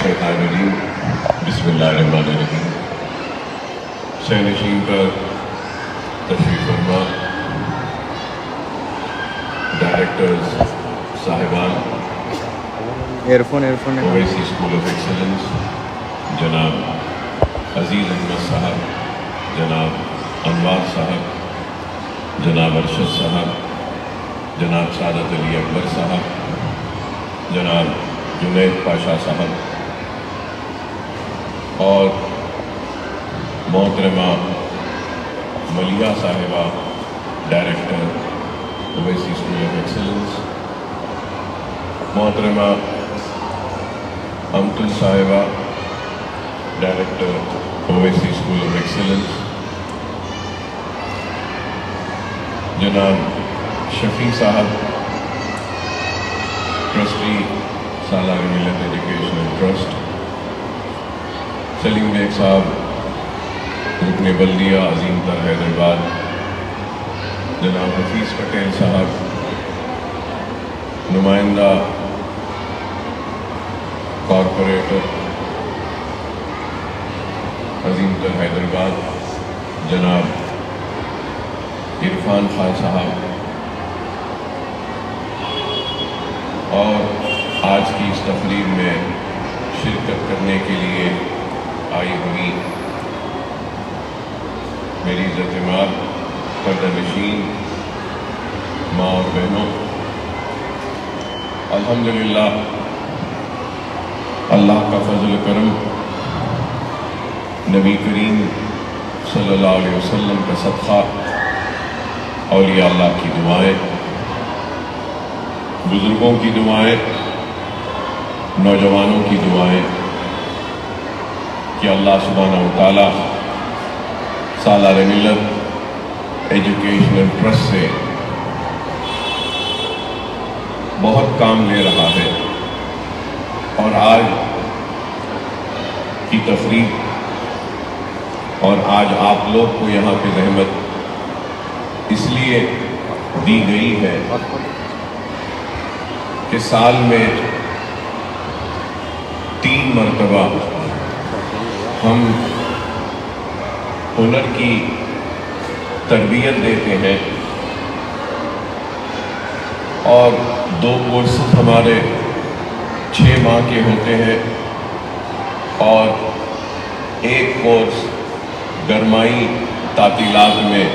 الشیطان الرجیم بسم اللہ الرحمن الرحیم۔ شہنشین پر تشریف فرما، ڈائریکٹرز صاحبان، اویسی اسکول آف ایکسلنس، جناب عزیز احمد صاحب، جناب انوار صاحب، جناب ارشد صاحب، جناب سعادت علی اکبر صاحب، جناب جنید پاشا صاحب اور محترمہ ملیحہ صاحبہ director Owaisi school of excellence, محترمہ امتل صاحبہ director Owaisi school of excellence, جناب شفیع صاحب ٹرسٹی سالار ملت ایجوکیشنل ٹرسٹ، سلیم بیگ صاحب رکن بلدیہ عظیم تر حیدرآباد، جناب حفیظ پٹیل صاحب نمائندہ کارپوریٹر عظیم تر حیدرآباد، جناب عرفان خان صاحب، اور آج کی اس تقریب میں شرکت کرنے کے لیے آئی ہوئی میری عزت مآب پردہ نشین ماں اور بہنوں، الحمدللہ اللہ کا فضل و کرم، نبی کریم صلی اللہ علیہ وسلم کا صدقہ، اولیاء اللہ کی دعائیں، بزرگوں کی دعائیں، نوجوانوں کی دعائیں کہ اللہ سبحانہ و تعالیٰ سالار ملت ایجوکیشنل ٹرسٹ سے بہت کام لے رہا ہے، اور آج کی تقریب اور آج آپ لوگ کو یہاں پہ رحمت اس لیے دی گئی ہے کہ سال میں 3 مرتبہ ہم ہنر کی تربیت دیتے ہیں، اور 2 کورسز ہمارے 6 ماہ کے ہوتے ہیں، اور 1 کورس گرمائی تعطیلات میں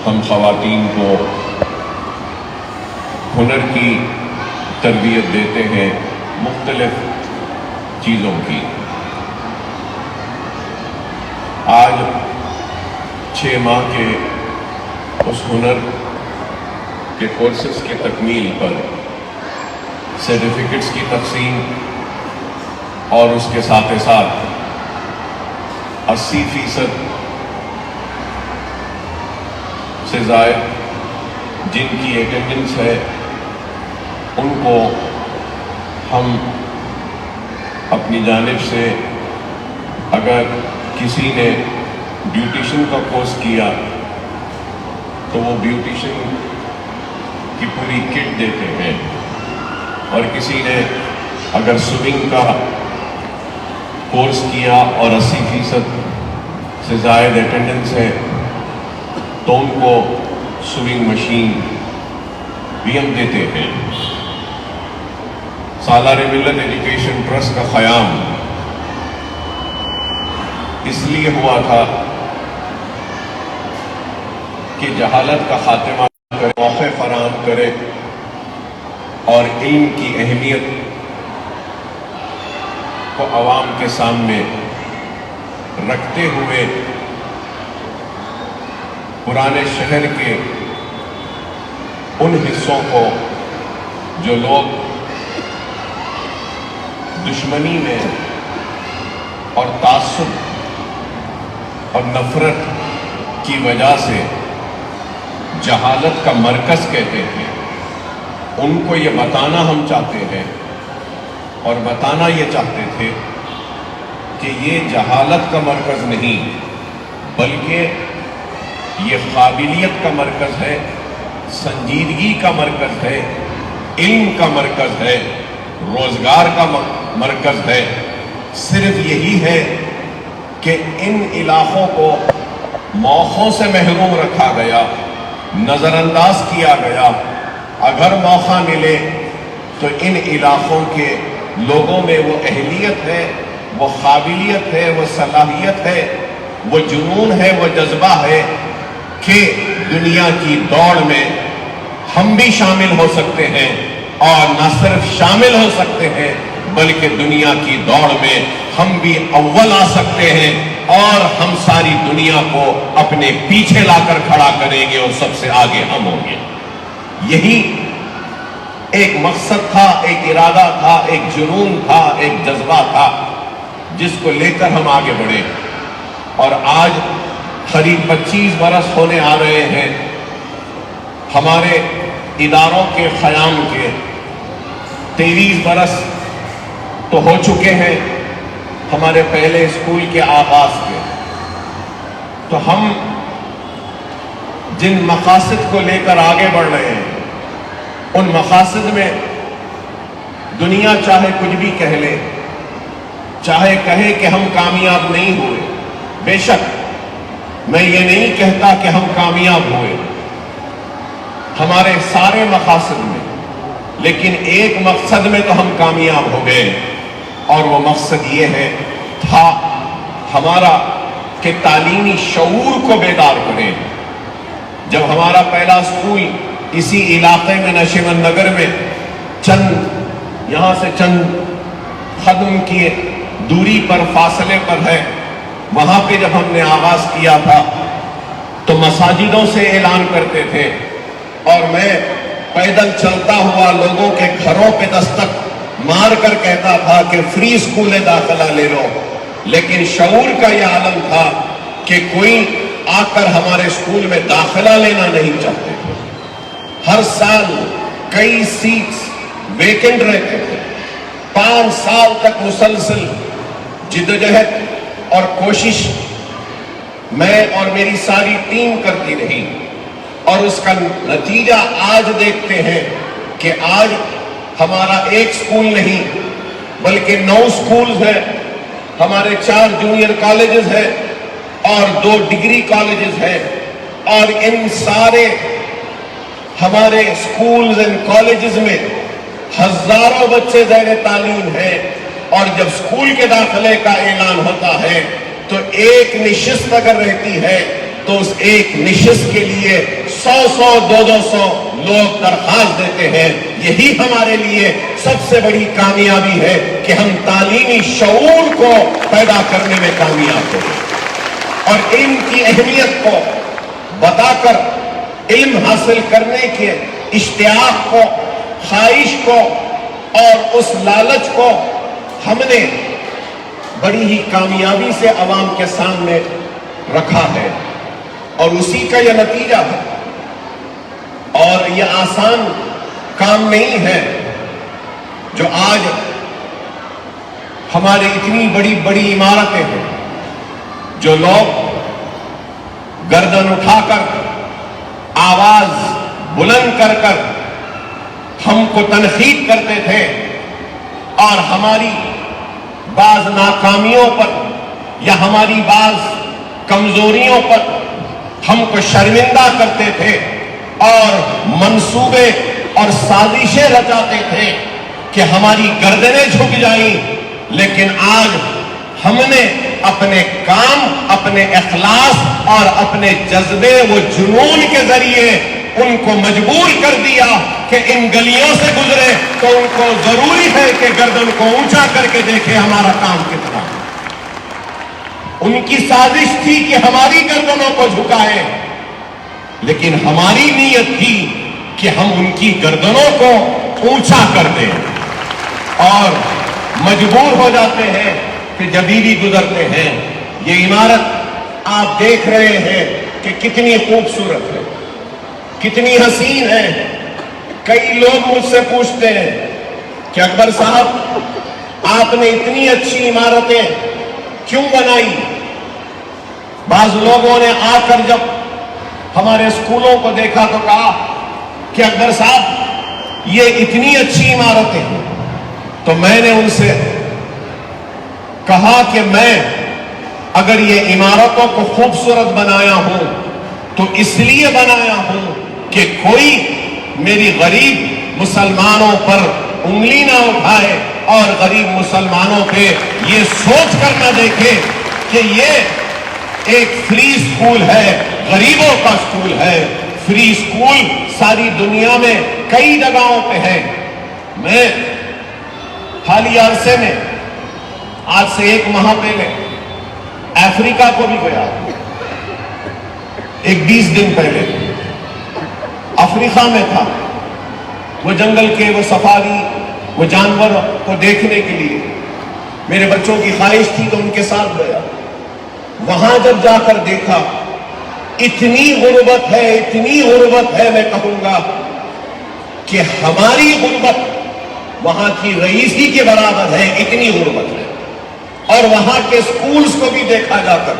ہم خواتین کو ہنر کی تربیت دیتے ہیں، مختلف چیزوں کی۔ آج 6 ماہ کے اس ہنر کے کورسز کی تکمیل پر سرٹیفکیٹس کی تقسیم، اور اس کے ساتھ ساتھ 80% سے زائد جن کی اٹینڈنس ہے ان کو ہم اپنی جانب سے، اگر کسی نے بیوٹیشن کا کورس کیا تو وہ بیوٹیشن کی پوری کٹ دیتے ہیں، اور کسی نے اگر سوئمنگ کا کورس کیا اور 80% سے زائد اٹینڈنس ہے تو ان کو سوئمنگ مشین بھی ہم دیتے ہیں۔ سالار ملت ایجوکیشن ٹرسٹ کا قیام اس لیے ہوا تھا کہ جہالت کا خاتمہ کرے، موقع فراہم کرے، اور علم کی اہمیت کو عوام کے سامنے رکھتے ہوئے پرانے شہر کے ان حصوں کو جو لوگ دشمنی میں اور تعصب اور نفرت کی وجہ سے جہالت کا مرکز کہتے تھے، ان کو یہ بتانا ہم چاہتے ہیں، اور بتانا یہ چاہتے تھے کہ یہ جہالت کا مرکز نہیں بلکہ یہ قابلیت کا مرکز ہے، سنجیدگی کا مرکز ہے، علم کا مرکز ہے، روزگار کا مرکز ہے، صرف یہی ہے کہ ان علاقوں کو موقعوں سے محروم رکھا گیا، نظر انداز کیا گیا۔ اگر موقع ملے تو ان علاقوں کے لوگوں میں وہ اہلیت ہے، وہ قابلیت ہے، وہ صلاحیت ہے، وہ جنون ہے، وہ جذبہ ہے کہ دنیا کی دوڑ میں ہم بھی شامل ہو سکتے ہیں، اور نہ صرف شامل ہو سکتے ہیں بلکہ دنیا کی دوڑ میں ہم بھی اول آ سکتے ہیں، اور ہم ساری دنیا کو اپنے پیچھے لا کر کھڑا کریں گے اور سب سے آگے ہم ہوں گے۔ یہی ایک مقصد تھا، ایک ارادہ تھا، ایک جنون تھا، ایک جذبہ تھا جس کو لے کر ہم آگے بڑھے۔ اور آج قریب 25 برس ہونے آ رہے ہیں ہمارے اداروں کے قیام کے، 23 برس تو ہو چکے ہیں ہمارے پہلے اسکول کے آغاز کے۔ تو ہم جن مقاصد کو لے کر آگے بڑھ رہے ہیں، ان مقاصد میں دنیا چاہے کچھ بھی کہہ لے، چاہے کہے کہ ہم کامیاب نہیں ہوئے، بے شک میں یہ نہیں کہتا کہ ہم کامیاب ہوئے ہمارے سارے مقاصد میں، لیکن ایک مقصد میں تو ہم کامیاب ہو گئے، اور وہ مقصد یہ تھا ہمارا کہ تعلیمی شعور کو بیدار کریں۔ جب ہمارا پہلا اسکول اسی علاقے میں نشیمن نگر میں یہاں سے چند قدم کی دوری پر، فاصلے پر ہے، وہاں پہ جب ہم نے آغاز کیا تھا تو مساجدوں سے اعلان کرتے تھے، اور میں پیدل چلتا ہوا لوگوں کے گھروں پہ دستک مار کر کہتا تھا کہ فری اسکول داخلہ لے لو، لیکن شعور کا یہ عالم تھا کہ کوئی آ کر ہمارے اسکول میں داخلہ لینا نہیں چاہتے تھے۔ ہر سال کئی سیٹس ویکنٹ رہتے تھے، 5 سال تک مسلسل جدوجہد اور کوشش میں اور میری ساری ٹیم کرتی رہی، اور اس کا نتیجہ آج دیکھتے ہیں کہ آج ہمارا ایک اسکول نہیں بلکہ 9 اسکولز ہیں، ہمارے 4 جونیئر کالجز ہیں اور 2 ڈگری کالجز ہیں، اور ان سارے ہمارے اسکولز اینڈ کالجز میں ہزاروں بچے زیر تعلیم ہیں، اور جب اسکول کے داخلے کا اعلان ہوتا ہے تو ایک نشست اگر رہتی ہے تو اس ایک نشست کے لیے 100 200 لوگ درخواست دیتے ہیں۔ یہی ہمارے لیے سب سے بڑی کامیابی ہے کہ ہم تعلیمی شعور کو پیدا کرنے میں کامیاب ہوئے، اور علم کی اہمیت کو بتا کر علم حاصل کرنے کے اشتیاق کو، خواہش کو اور اس لالچ کو ہم نے بڑی ہی کامیابی سے عوام کے سامنے رکھا ہے، اور اسی کا یہ نتیجہ ہے۔ اور یہ آسان کام نہیں ہے جو آج ہمارے اتنی بڑی بڑی عمارتیں ہیں، جو لوگ گردن اٹھا کر، آواز بلند کر کر ہم کو تنقید کرتے تھے، اور ہماری بعض ناکامیوں پر یا ہماری بعض کمزوریوں پر ہم کو شرمندہ کرتے تھے، اور منصوبے اور سازشیں رچاتے تھے کہ ہماری گردنیں جھک جائیں، لیکن آج ہم نے اپنے کام، اپنے اخلاص اور اپنے جذبے و جنون کے ذریعے ان کو مجبور کر دیا کہ ان گلیوں سے گزرے تو ان کو ضروری ہے کہ گردن کو اونچا کر کے دیکھے ہمارا کام کتنا۔ ان کی سازش تھی کہ ہماری گردنوں کو جھکائے، لیکن ہماری نیت تھی کہ ہم ان کی گردنوں کو اونچا کر دیں، اور مجبور ہو جاتے ہیں کہ جبھی بھی گزرتے ہیں۔ یہ عمارت آپ دیکھ رہے ہیں کہ کتنی خوبصورت ہے، کتنی حسین ہے۔ کئی لوگ مجھ سے پوچھتے ہیں کہ اکبر صاحب آپ نے اتنی اچھی عمارتیں کیوں بنائی؟ بعض لوگوں نے آ کر جب ہمارے اسکولوں کو دیکھا تو کہا کہ اکبر صاحب یہ اتنی اچھی عمارتیں ہیں، تو میں نے ان سے کہا کہ میں اگر یہ عمارتوں کو خوبصورت بنایا ہوں تو اس لیے بنایا ہوں کہ کوئی میری غریب مسلمانوں پر انگلی نہ اٹھائے اور غریب مسلمانوں پہ یہ سوچ کر نہ دیکھے کہ یہ ایک فری اسکول ہے، غریبوں کا اسکول ہے۔ فری اسکول ساری دنیا میں کئی جگہوں پہ ہے۔ میں حالیہ عرصے میں آج سے 1 ماہ پہلے افریقہ کو بھی گیا، 20 دن پہلے افریقہ میں تھا۔ وہ جنگل کے وہ سفاری، وہ جانور کو دیکھنے کے لیے میرے بچوں کی خواہش تھی تو ان کے ساتھ گیا۔ وہاں جب جا کر دیکھا، اتنی غربت ہے، اتنی غربت ہے، میں کہوں گا کہ ہماری غربت وہاں کی رئیسی کے برابر ہے، اتنی غربت ہے۔ اور وہاں کے سکولز کو بھی دیکھا جا کر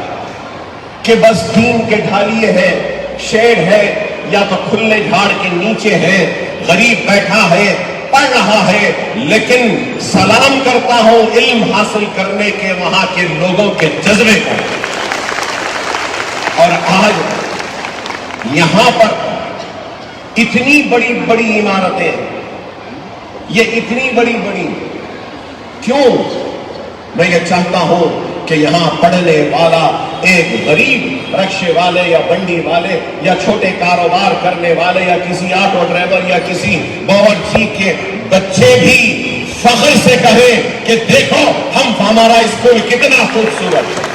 کہ بس ٹین کے ڈھالیے ہے، شیڈ ہے، یا تو کھلے جھاڑ کے نیچے ہے، غریب بیٹھا ہے، پڑھ رہا ہے، لیکن سلام کرتا ہوں علم حاصل کرنے کے وہاں کے لوگوں کے جذبے کو۔ اور آج یہاں پر اتنی بڑی بڑی عمارتیں، یہ اتنی بڑی بڑی کیوں؟ میں یہ چاہتا ہوں کہ یہاں پڑھنے والا ایک غریب رکشے والے یا بنڈی والے یا چھوٹے کاروبار کرنے والے یا کسی آٹو ڈرائیور یا کسی باورچی کے بچے بھی فخر سے کہیں کہ دیکھو ہمارا اسکول کتنا خوبصورت ہے،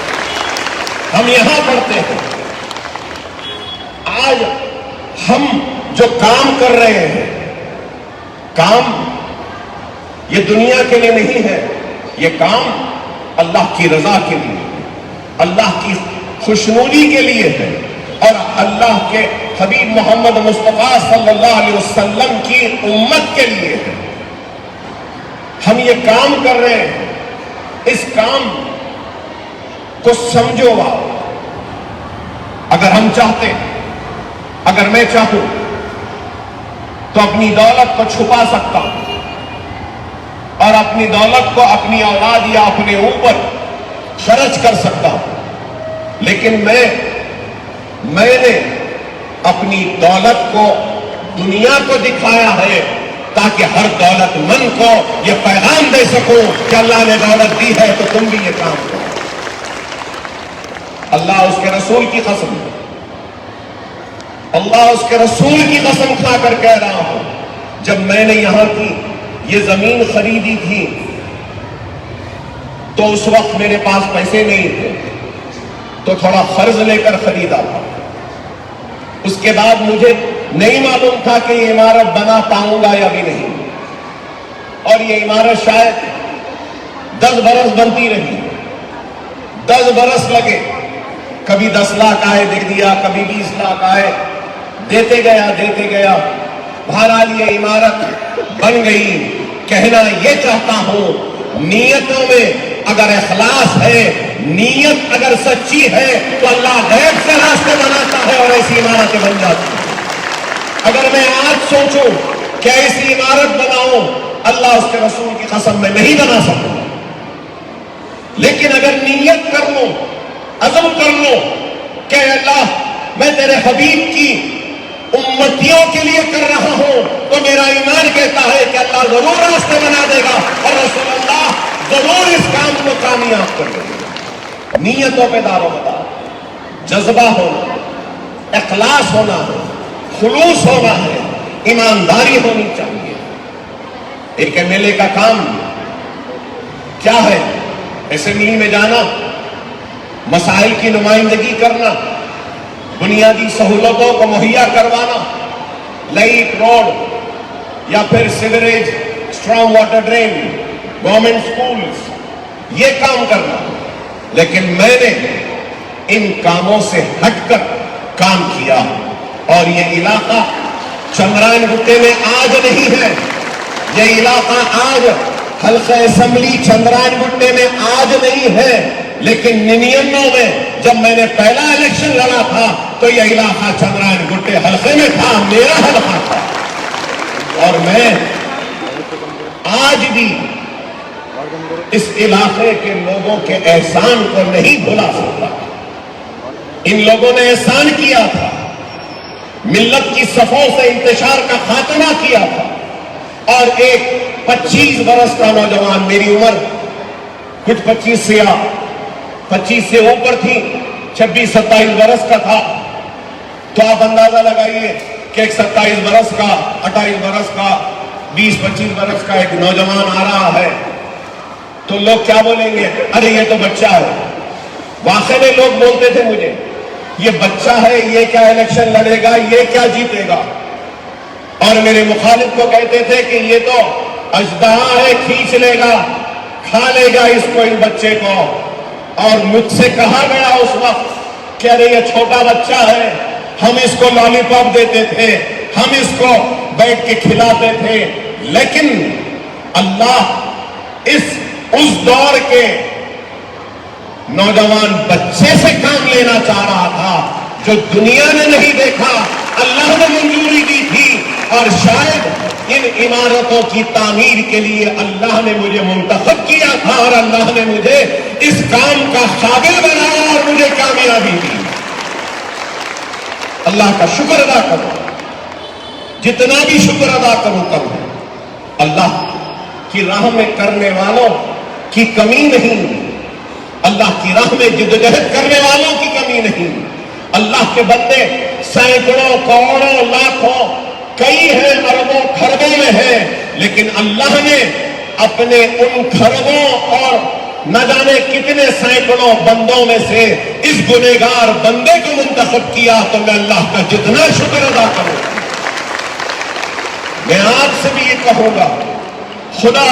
ہم یہاں پڑھتے ہیں۔ آج ہم جو کام کر رہے ہیں، کام یہ دنیا کے لیے نہیں ہے، یہ کام اللہ کی رضا کے لیے، اللہ کی خوشنودی کے لیے ہے، اور اللہ کے حبیب محمد مصطفیٰ صلی اللہ علیہ وسلم کی امت کے لیے ہے۔ ہم یہ کام کر رہے ہیں، اس کام کو سمجھو آپ۔ اگر ہم چاہتے، اگر میں چاہوں تو اپنی دولت کو چھپا سکتا ہوں اور اپنی دولت کو اپنی اولاد یا اپنے اوپر خرچ کر سکتا ہوں، لیکن میں نے اپنی دولت کو دنیا کو دکھایا ہے تاکہ ہر دولت مند کو یہ پیغام دے سکوں کہ اللہ نے دولت دی ہے تو تم بھی یہ کام کرو۔ اللہ اس کے رسول کی قسم، اللہ اس کے رسول کی قسم کھا کر کہہ رہا ہوں، جب میں نے یہاں کی یہ زمین خریدی تھی تو اس وقت میرے پاس پیسے نہیں تھے، تو تھوڑا قرض لے کر خریدا تھا۔ اس کے بعد مجھے نہیں معلوم تھا کہ یہ عمارت بنا پاؤں گا یا بھی نہیں، اور یہ عمارت شاید 10 برس بنتی رہی، 10 برس لگے، کبھی 10 لاکھ آئے دے دیا، کبھی 20 لاکھ آئے، دیتے گیا، بہرحال یہ عمارت بن گئی۔ کہنا یہ چاہتا ہوں، نیتوں میں اگر اخلاص ہے، نیت اگر سچی ہے تو اللہ غیب سے راستے بناتا ہے اور ایسی عمارتیں بن جاتی ہیں۔ اگر میں آج سوچوں کہ ایسی عمارت بناؤں، اللہ اس کے رسول کی قسم میں نہیں بنا سکوں، لیکن اگر نیت کر لوں، عزم کر لوں کہ اللہ میں تیرے حبیب کی امتیوں کے لیے کر رہا ہوں، تو میرا ایمان کہتا ہے کہ اللہ ضرور راستے بنا دے گا اور رسول اللہ ضرور اس کام کو کامیاب کر دے گا۔ نیتوں پہ دار و مدار، جذبہ ہونا، اخلاص ہونا ہے، خلوص ہونا ہے، ایمانداری ہونی چاہیے۔ ایک MLA کا کام کیا ہے؟ اسمبلی میں جانا، مسائل کی نمائندگی کرنا، بنیادی سہولتوں کو مہیا کروانا، لائٹ، روڈ یا پھر sewerage, strong water drain, government schools, یہ کام کرنا۔ لیکن میں نے ان کاموں سے ہٹ کر کام کیا، اور یہ علاقہ چندرائن گٹے میں آج نہیں ہے، یہ علاقہ آج حلقہ اسمبلی چندرائن گٹے میں آج نہیں ہے، لیکن 99 میں جب میں نے پہلا الیکشن لڑا تھا تو یہ علاقہ چندرائن گٹے حلقے میں تھا، میرا حلقہ تھا۔ اور میں آج بھی اس علاقے کے لوگوں کے احسان کو نہیں بھلا سکتا. ان لوگوں نے احسان کیا تھا, ملت کی صفوں سے انتشار کا خاتمہ کیا تھا, اور ایک 25 برس کا نوجوان, میری عمر کچھ 25 سے اوپر تھی, 26-27 برس کا تھا, تو آپ اندازہ لگائیے کہ ایک 27 برس کا, 28 برس کا, 20-25 برس کا ایک نوجوان آ رہا ہے, تو لوگ کیا بولیں گے؟ ارے یہ تو بچہ ہے. واقعی میں لوگ بولتے تھے مجھے, یہ بچہ ہے, یہ کیا الیکشن لڑے گا, یہ کیا جیتے گا. اور میرے مخالف کو کہتے تھے کہ یہ تو اژدہا ہے, کھینچ لے گا, کھا لے گا اس کو, اس بچے کو. اور مجھ سے کہا گیا اس وقت کہ ارے یہ چھوٹا بچہ ہے, ہم اس کو لالی پاپ دیتے تھے, ہم اس کو بیٹھ کے کھلاتے تھے. لیکن اللہ اس دور کے نوجوان بچے سے کام لینا چاہ رہا تھا, جو دنیا نے نہیں دیکھا, اللہ نے منظوری دی تھی. اور شاید ان عمارتوں کی تعمیر کے لیے اللہ نے مجھے منتخب کیا تھا, اور اللہ نے مجھے اس کام کا قابل بنایا اور مجھے کامیابی دی. اللہ کا شکر ادا کرو, جتنا بھی شکر ادا کرو کم ہے. اللہ کی راہ میں کرنے والوں کی کمی نہیں, اللہ کی راہ میں جدوجہد کرنے والوں کی کمی نہیں. اللہ کے بندے سینکڑوں, کروڑوں, لاکھوں, کئی ہیں, اربوں, کھربوں میں ہیں, لیکن اللہ نے اپنے ان کھربوں اور نہ جانے کتنے سینکڑوں بندوں میں سے اس گنہگار بندے کو منتخب کیا. تو میں اللہ کا جتنا شکر ادا کروں. میں آپ سے بھی یہ کہوں گا, خدا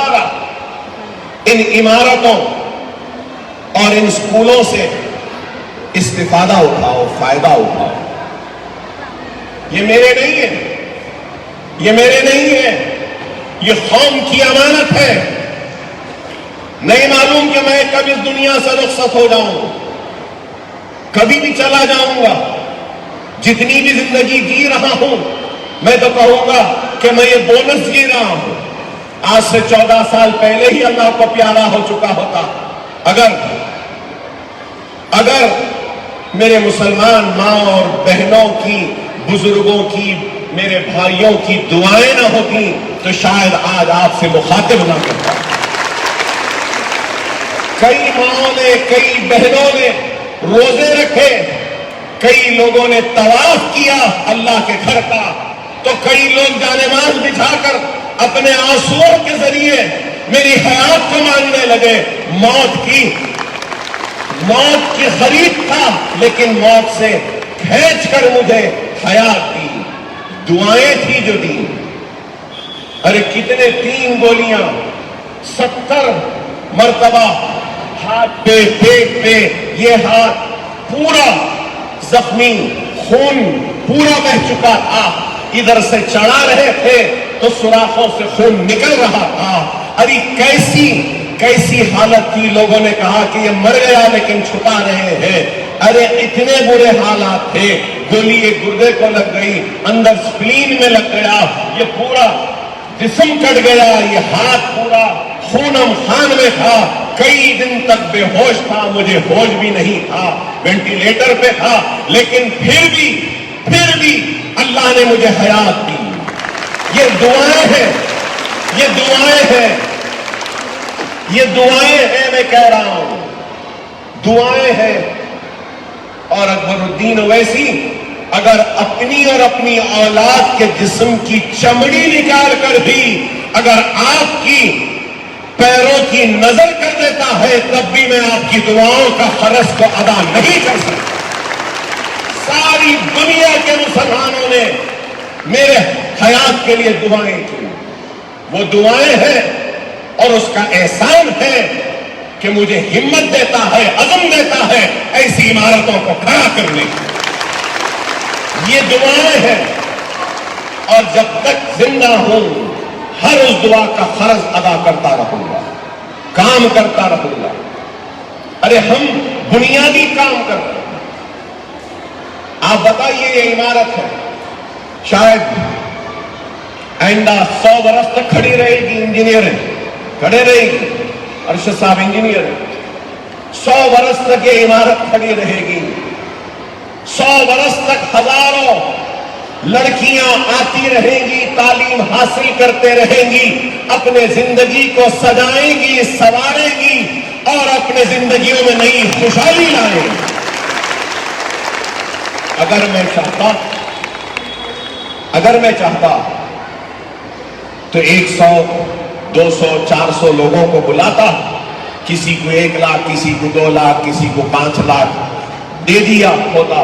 را ان عمارتوں اور ان اسکولوں سے استفادہ اٹھاؤ, فائدہ اٹھاؤ. یہ میرے نہیں ہے, یہ قوم کی امانت ہے. نہیں معلوم کہ میں کب اس دنیا سے رخصت ہو جاؤں, کبھی بھی چلا جاؤں گا. جتنی بھی زندگی جی رہا ہوں میں تو کہوں گا کہ میں یہ بونس جی رہا ہوں. آج سے 14 سال پہلے ہی اللہ کو پیارا ہو چکا ہوتا اگر میرے مسلمان ماں اور بہنوں کی, بزرگوں کی, میرے بھائیوں کی دعائیں نہ ہوتی تو شاید آج آپ سے مخاطب نہ کرتا. کئی ماں نے, کئی بہنوں نے روزے رکھے, کئی لوگوں نے طواف کیا اللہ کے گھر کا, تو کئی لوگ جانماز بچھا کر اپنے آنسوؤں کے ذریعے میری حیات کو مانگنے لگے. موت کی خرید تھا, لیکن موت سے کھینچ کر مجھے حیات دی. دعائیں تھی جو دی. ارے کتنے 3 گولیاں 70 مرتبہ ہاتھ پہ, پیٹ پہ, یہ ہاتھ پورا زخمی, خون پورا بہ چکا تھا. ادھر سے چڑھا رہے تھے تو سوراخوں سے خون نکل رہا تھا. ارے کیسی حالت تھی. لوگوں نے کہا کہ یہ مر گیا لیکن چھپا رہے ہیں. ارے اتنے برے حالات تھے. گولی ایک گردے کو لگ گئی, اندر سپلین میں لگ گیا, یہ پورا جسم کٹ گیا, یہ ہاتھ پورا خونم خان میں تھا. کئی دن تک بے ہوش تھا, مجھے ہوش بھی نہیں تھا, وینٹیلیٹر پہ تھا, لیکن پھر بھی اللہ نے مجھے حیات دی. یہ دعائیں ہیں, میں کہہ رہا ہوں, دعائیں ہیں. اور اکبر الدین اویسی اگر اپنی اور اپنی اولاد کے جسم کی چمڑی نکال کر بھی اگر آپ کی پیروں کی نظر کر دیتا ہے, تب بھی میں آپ کی دعاؤں کا قرض کو ادا نہیں کر سکتا. ساری دنیا کے مسلمانوں نے میرے حیات کے لیے دعائیں کی. وہ دعائیں ہیں اور اس کا احسان ہے کہ مجھے ہمت دیتا ہے, عزم دیتا ہے ایسی عمارتوں کو کھڑا کرنے. یہ دعائیں ہیں, اور جب تک زندہ ہوں ہر اس دعا کا فرض ادا کرتا رہوں گا, کام کرتا رہوں گا. ارے ہم بنیادی کام کرتے ہیں. آپ بتائیے, یہ عمارت ہے شاید آئندہ 100 برس تک کھڑی رہے گی. انجینئرنگ کھڑے رہے گی. ارشد صاحب انجینئر 100 برس تک یہ عمارت کھڑی رہے گی. 100 برس تک ہزاروں لڑکیاں آتی رہیں گی, تعلیم حاصل کرتے رہیں گی, اپنے زندگی کو سجائیں گی, سنواریں گی اور اپنے زندگیوں میں نئی خوشحالی لائیں گی. اگر میں چاہتا تو 100 200 400 لوگوں کو بلاتا, کسی کو 1 لاکھ, کسی کو 2 لاکھ, کسی کو 5 لاکھ دے دیا ہوتا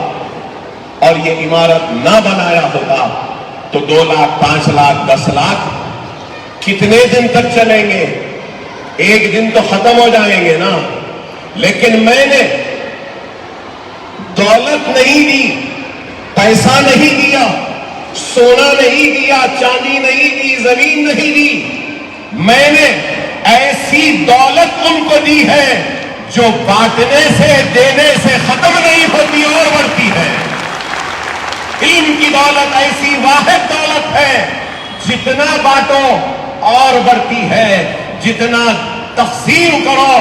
اور یہ عمارت نہ بنایا ہوتا تو 2 لاکھ 5 لاکھ 10 لاکھ کتنے دن تک چلیں گے؟ ایک دن تو ختم ہو جائیں گے نا. لیکن میں نے دولت نہیں دی, پیسہ نہیں دیا, سونا نہیں دیا, چاندی نہیں دی, زمین نہیں دی. میں نے ایسی دولت ان کو دی ہے جو بانٹنے سے, دینے سے ختم نہیں ہوتی اور بڑھتی ہے. علم کی دولت ایسی واحد دولت ہے, جتنا بانٹو اور بڑھتی ہے, جتنا تقسیم کرو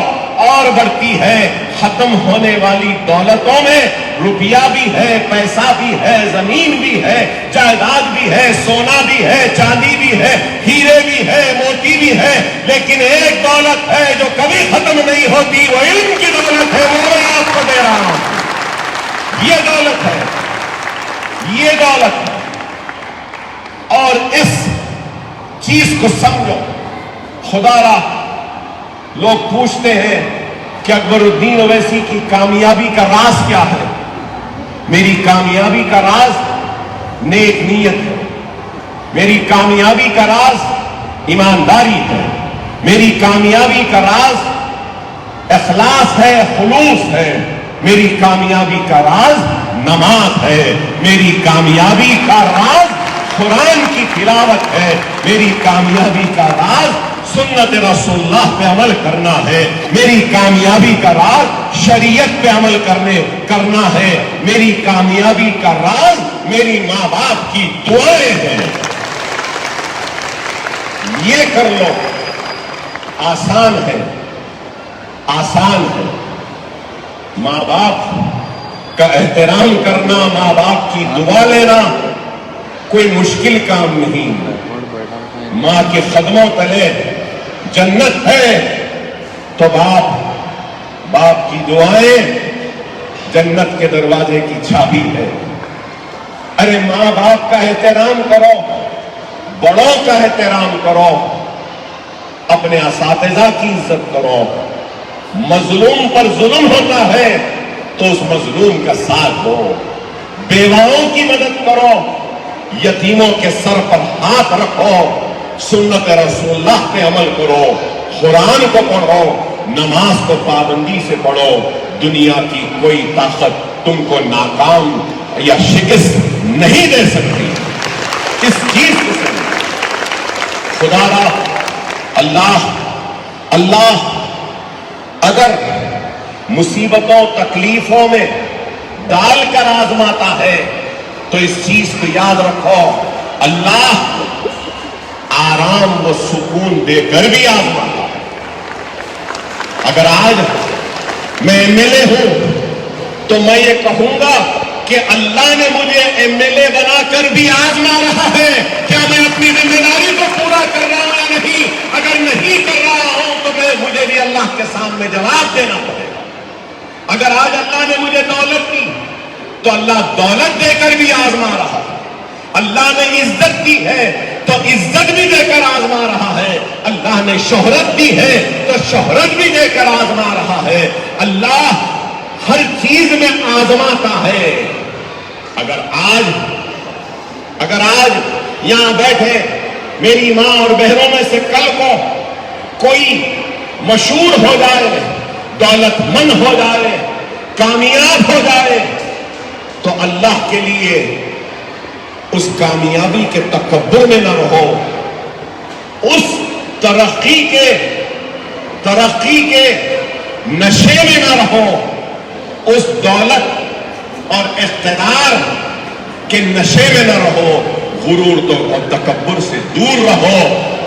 اور بڑھتی ہے. ختم ہونے والی دولتوں میں روپیہ بھی ہے, پیسہ بھی ہے, زمین بھی ہے, جائیداد بھی ہے, سونا بھی ہے, چاندی بھی ہے, ہیرے بھی ہے, موتی بھی ہے, لیکن ایک دولت ہے جو کبھی ختم نہیں ہوتی, وہ علم کی دولت ہے. وہ میں آپ کو دے رہا ہوں. یہ دولت ہے, یہ دولت ہے. اور اس چیز کو سمجھو. خدا را لوگ پوچھتے ہیں کہ اکبر الدین اویسی کی کامیابی کا راز کیا ہے؟ میری کامیابی کا راز نیک نیت ہے. میری کامیابی کا راز ایمانداری ہے. میری کامیابی کا راز اخلاص ہے, خلوص ہے. میری کامیابی کا راز نماز ہے. میری کامیابی کا راز قرآن کی تلاوت ہے. میری کامیابی کا راز سنت رسول اللہ پہ عمل کرنا ہے. میری کامیابی کا راز شریعت پہ عمل کرنا ہے. میری کامیابی کا راز میری ماں باپ کی دعائیں ہیں. یہ کر لو, آسان ہے, آسان ہے. ماں باپ کا احترام کرنا, ماں باپ کی دعا لینا کوئی مشکل کام نہیں. ماں کے قدموں تلے جنت ہے تو باپ کی دعائیں جنت کے دروازے کی چابی ہے. ارے ماں باپ کا احترام کرو, بڑوں کا احترام کرو, اپنے اساتذہ کی عزت کرو. مظلوم پر ظلم ہوتا ہے تو اس مظلوم کا ساتھ دو. بیواؤں کی مدد کرو, یتیموں کے سر پر ہاتھ رکھو, سنت رسول اللہ پہ عمل کرو, قرآن کو پڑھو, نماز کو پابندی سے پڑھو. دنیا کی کوئی طاقت تم کو ناکام یا شکست نہیں دے سکتی. اس چیز کو سمجھو. خدا را اللہ اگر مصیبتوں تکلیفوں میں ڈال کر آزماتا ہے تو اس چیز کو یاد رکھو, اللہ آرام و سکون دے کر بھی آزماتا ہے. اگر آج میں MLA ہوں تو میں یہ کہوں گا کہ اللہ نے مجھے MLA بنا کر بھی آزما رہا ہے. کیا میں اپنی ذمہ داری کو پورا کر رہا ہوں یا نہیں؟ اگر نہیں کر رہا ہوں تو مجھے بھی اللہ کے سامنے جواب دینا پڑے گا. اگر آج اللہ نے مجھے دولت دی تو اللہ دولت دے کر بھی آزما رہا ہے. اللہ نے عزت دی ہے تو عزت بھی دے کر آزما رہا ہے. اللہ نے شہرت دی ہے تو شہرت بھی دے کر آزما رہا ہے. اللہ ہر چیز میں آزماتا ہے. اگر آج یہاں بیٹھے میری ماں اور بہنوں میں سے کل کو کوئی مشہور ہو جائے, دولت مند ہو جائے, کامیاب ہو جائے تو اللہ کے لیے اس کامیابی کے تکبر میں نہ رہو, اس ترقی کے نشے میں نہ رہو, اس دولت اور اقتدار کے نشے میں نہ رہو. غرور اور تکبر سے دور رہو.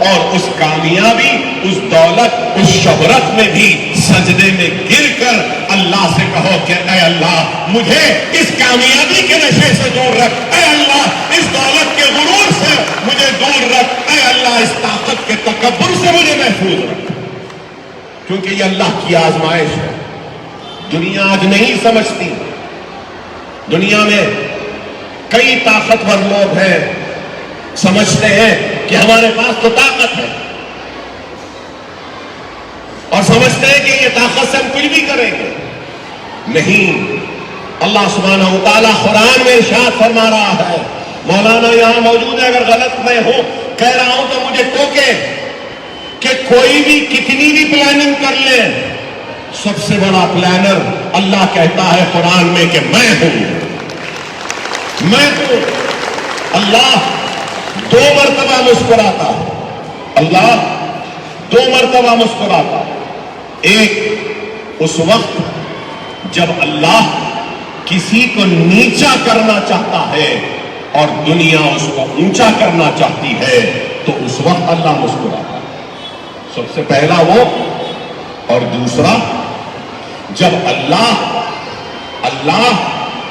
اور اس کامیابی، اس دولت، اس شہرت میں بھی سجدے میں گر کر اللہ سے کہو کہ اے اللہ مجھے اس کامیابی کے نشے سے دور رکھ، اے اللہ اس دولت کے غرور سے مجھے دور رکھ، اے اللہ اس طاقت کے تکبر سے مجھے محفوظ رکھ، کیونکہ یہ اللہ کی آزمائش ہے۔ دنیا آج نہیں سمجھتی، دنیا میں کئی طاقتور لوگ ہیں، سمجھتے ہیں کہ ہمارے پاس تو طاقت ہے اور سمجھتے ہیں کہ یہ طاقت سے ہم کچھ بھی کریں گے۔ نہیں، اللہ سبحانہ و تعالیٰ قرآن میں ارشاد فرما رہا ہے، مولانا یہاں موجود ہے، اگر غلط میں ہوں کہہ رہا ہوں تو مجھے ٹوکے، کہ کوئی بھی کتنی بھی پلاننگ کر لے، سب سے بڑا پلانر اللہ کہتا ہے قرآن میں کہ میں ہوں، میں ہوں۔ اللہ 2 مرتبہ مسکراتا ہے، اللہ 2 مرتبہ مسکراتا ہے۔ ایک اس وقت جب اللہ کسی کو نیچا کرنا چاہتا ہے اور دنیا اس کو اونچا کرنا چاہتی ہے تو اس وقت اللہ مسکراتا ہے، سب سے پہلا وہ۔ اور دوسرا، جب اللہ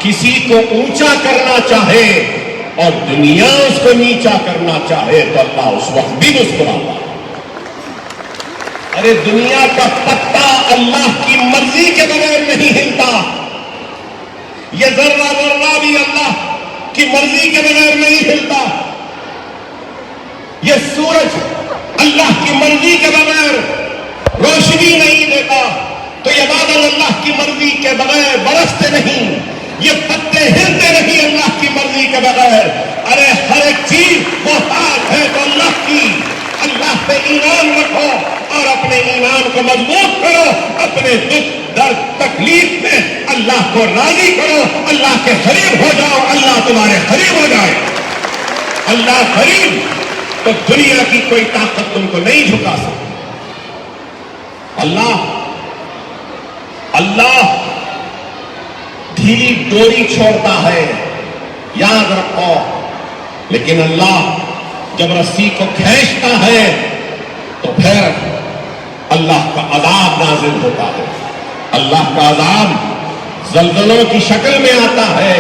کسی کو اونچا کرنا چاہے اور دنیا اس کو نیچا کرنا چاہے تو اللہ اس وقت بھی مسکراتا ہے۔ ارے دنیا کا پتا اللہ کی مرضی کے بغیر نہیں ہلتا، یہ ذرہ ذرہ بھی اللہ کی مرضی کے بغیر نہیں ہلتا، یہ سورج اللہ کی مرضی کے بغیر روشنی نہیں دیتا، تو یہ بادل اللہ کی مرضی کے بغیر برستے نہیں، یہ پتے ہلتے نہیں اللہ کی مرضی کے بغیر۔ ارے ہر ایک چیز محتاج ہے تو اللہ کی، اللہ پہ ایمان رکھو اور اپنے ایمان کو مضبوط کرو، اپنے دکھ درد تکلیف میں اللہ کو راضی کرو، اللہ کے قریب ہو جاؤ، اللہ تمہارے قریب ہو جائے۔ اللہ قریب تو دنیا کی کوئی طاقت تم کو نہیں جھکا سکتی۔ اللہ ڈھیلی ڈوری چھوڑتا ہے، یاد رکھو، لیکن اللہ جب رسی کو کھینچتا ہے تو پھر اللہ کا عذاب نازل ہوتا ہے۔ اللہ کا عذاب زلزلوں کی شکل میں آتا ہے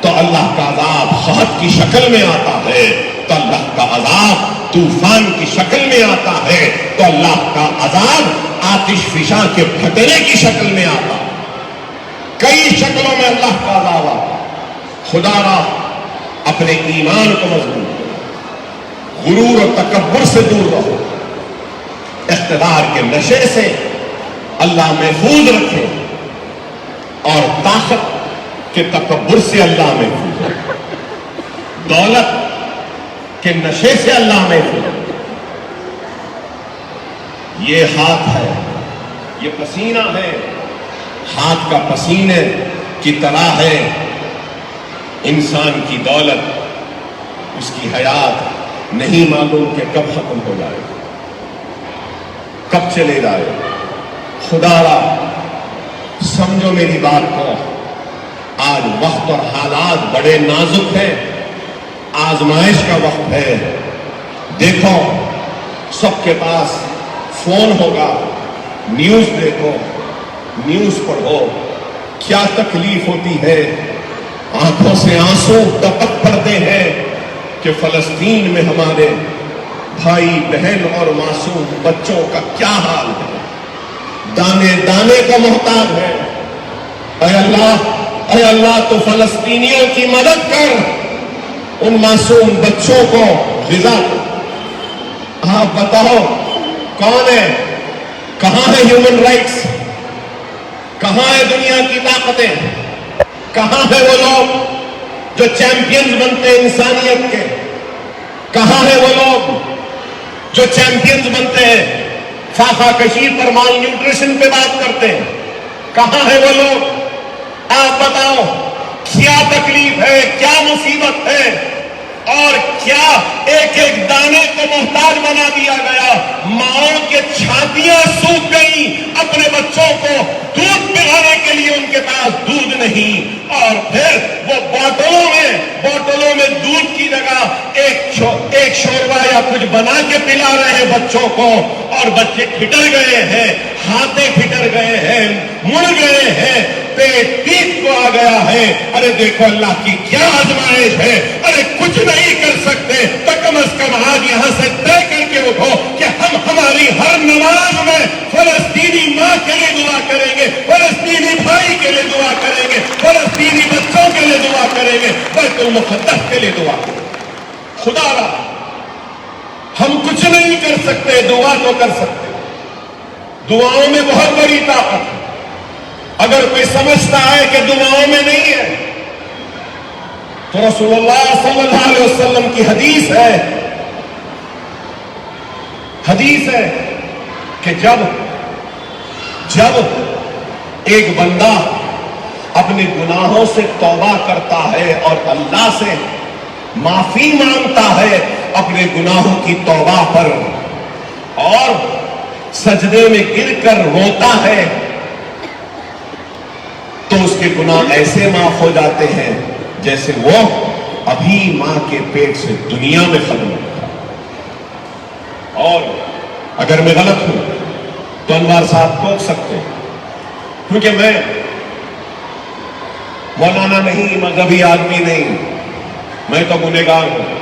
تو اللہ کا عذاب قحط کی شکل میں آتا ہے، تو اللہ کا عذاب طوفان کی شکل میں آتا ہے، تو اللہ کا عذاب آتش فشاں کے پھٹنے کی شکل میں آتا ہے۔ کئی شکلوں میں اللہ کا عذاب آتا ہے۔ خدا را اپنے ایمان کو مضبوط کرو، غرور و تکبر سے دور رہو، اقتدار کے نشے سے اللہ محفوظ رکھے اور طاقت کے تکبر سے اللہ محفوظ رکھے، دولت کے نشے سے اللہ محفوظ رکھے۔ یہ ہاتھ ہے، یہ پسینہ ہے، ہاتھ کا پسینے کی طرح ہے انسان کی دولت، اس کی حیات نہیں معلوم کہ کب ختم ہو جائے، کب چلے جائے۔ خدا را سمجھو میری بات کو، آج وقت اور حالات بڑے نازک ہیں، آزمائش کا وقت ہے۔ دیکھو سب کے پاس فون ہوگا، نیوز دیکھو، نیوز پڑھو، کیا تکلیف ہوتی ہے، آنکھوں سے آنسو ٹپک پڑتے ہیں کہ فلسطین میں ہمارے بھائی بہن اور معصوم بچوں کا کیا حال ہے، دانے دانے کا محتاج ہے۔ اے اللہ تو فلسطینیوں کی مدد کر، ان معصوم بچوں کو غذا۔ آپ بتاؤ کون ہے، کہاں ہے ہیومن رائٹس، کہاں ہے دنیا کی طاقتیں، کہاں ہے وہ لوگ جو چیمپئنز بنتے ہیں انسانیت کے، کہاں ہے وہ لوگ جو چیمپئنز بنتے ہیں فاقہ کشی پر، مال نیوٹریشن پہ بات کرتے ہیں، کہاں ہے وہ لوگ؟ آپ بتاؤ کیا تکلیف ہے، کیا مصیبت ہے، اور کیا ایک ایک دانے کو محتاج بنا دیا گیا۔ ماؤں کے چھاتیاں سوکھ گئی، اپنے بچوں کو دودھ پلانے کے لیے ان کے پاس دودھ نہیں، اور پھر وہ بوتلوں میں دودھ کی جگہ ایک شوربہ یا کچھ بنا کے پلا رہے بچوں کو, اور بچے پھٹر گئے ہیں, ہاتھیں پھٹر گئے ہیں, مڑ گئے ہیں, پیٹ پیٹ کو آ گیا ہے. ارے دیکھو اللہ کی کیا آزمائش ہے. ارے کچھ نہیں کر سکتے تو کم از کم آج یہاں سے طے کر کے اٹھو کہ ہم ہماری ہر نماز میں فلسطینی ماں کے لیے دعا کریں گے, فلسطینی بھائی کے لیے دعا کریں گے, فلسطینی بچوں کے لیے دعا کریں گے, بیت المقدس کے لیے دعا کریں گے. خدا را ہم کچھ نہیں کر سکتے, دعا تو کر سکتے. دعاؤں میں بہت بڑی طاقت ہے. اگر کوئی سمجھتا ہے کہ دعاؤں میں نہیں ہے تو رسول اللہ صلی اللہ علیہ وسلم کی حدیث ہے کہ جب ایک بندہ اپنے گناہوں سے توبہ کرتا ہے اور اللہ سے معافی مانگتا ہے اپنے گناہوں کی توبہ پر, اور سجدے میں گر کر روتا ہے, تو اس کے گناہ ایسے معاف ہو جاتے ہیں جیسے وہ ابھی ماں کے پیٹ سے دنیا میں ختم ہو گیا. اور اگر میں غلط ہوں تو انوار صاحب ٹوک سکتے ہیں, کیونکہ میں مولانا نہیں, مذہبی آدمی نہیں, میں تو گنہگار ہوں.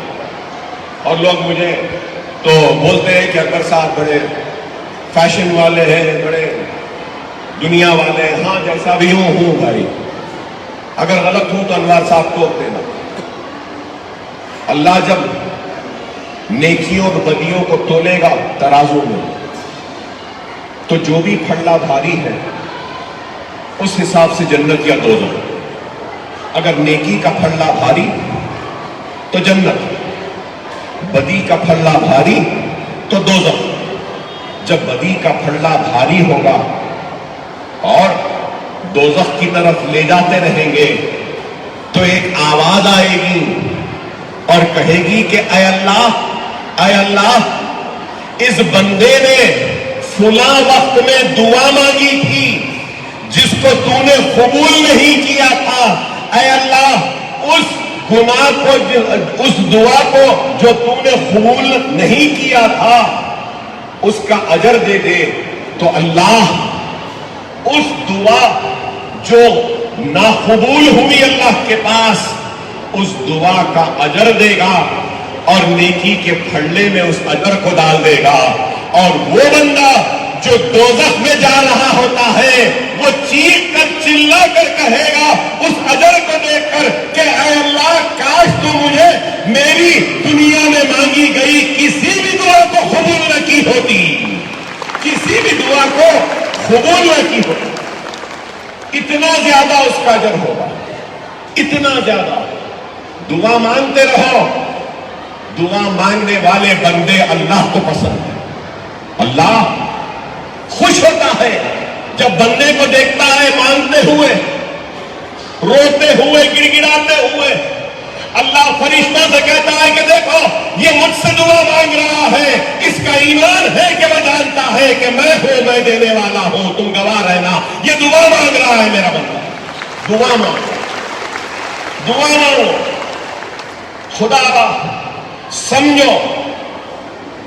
اور لوگ مجھے تو بولتے ہیں کہ اکبر صاحب بڑے فیشن والے ہیں, بڑے دنیا والے ہیں. ہاں جیسا بھی ہوں بھائی, اگر غلط ہوں تو انوار صاحب ٹوک دینا. اللہ جب نیکیوں اور بدیوں کو تولے گا ترازو میں, تو جو بھی پھڑلا بھاری ہے اس حساب سے جنت یا دوزخ. اگر نیکی کا پھڑلا بھاری تو جنت, بدی کا پھڑلا بھاری تو دوزخ. جب بدی کا پھڑلا بھاری ہوگا اور دوزخ کی طرف لے جاتے رہیں گے تو ایک آواز آئے گی اور کہے گی کہ اے اللہ, اس بندے نے فلاں وقت میں دعا مانگی تھی جس کو تو نے قبول نہیں کیا تھا. اے اللہ, اس گناہ کو, اس دعا کو جو تو نے قبول نہیں کیا تھا اس کا اجر دے دے. تو اللہ اس دعا جو ناقبول ہوئی اللہ کے پاس, اس دعا کا اجر دے گا اور نیکی کے پھڑلے میں اس اجر کو ڈال دے گا. اور وہ بندہ جو دوزخ میں جا رہا ہوتا ہے وہ چیخ کر چلا کر کہے گا اس اجر کو دیکھ کر کہ اے اللہ, کاش تو مجھے میری دنیا میں مانگی گئی کسی بھی دعا کو قبول نہ کی ہوتی, کسی بھی دعا کو قبول نہ کی ہوتی. اتنا زیادہ اس کا اجر ہوگا, اتنا زیادہ. دعا مانگتے رہو. دعا مانگنے والے بندے اللہ کو پسند ہیں. اللہ خوش ہوتا ہے جب بندے کو دیکھتا ہے مانگتے ہوئے, روتے ہوئے, گڑ گڑاتے ہوئے. اللہ فرشتوں سے کہتا ہے کہ دیکھو یہ مجھ سے دعا مانگ رہا ہے, اس کا ایمان ہے کہ وہ جانتا ہے کہ میں ہوں, میں دینے والا ہوں, تم گواہ رہنا. یہ دعا مانگ رہا ہے میرا بندہ. دعا مانگو, دعا مانگو. خدا سمجھو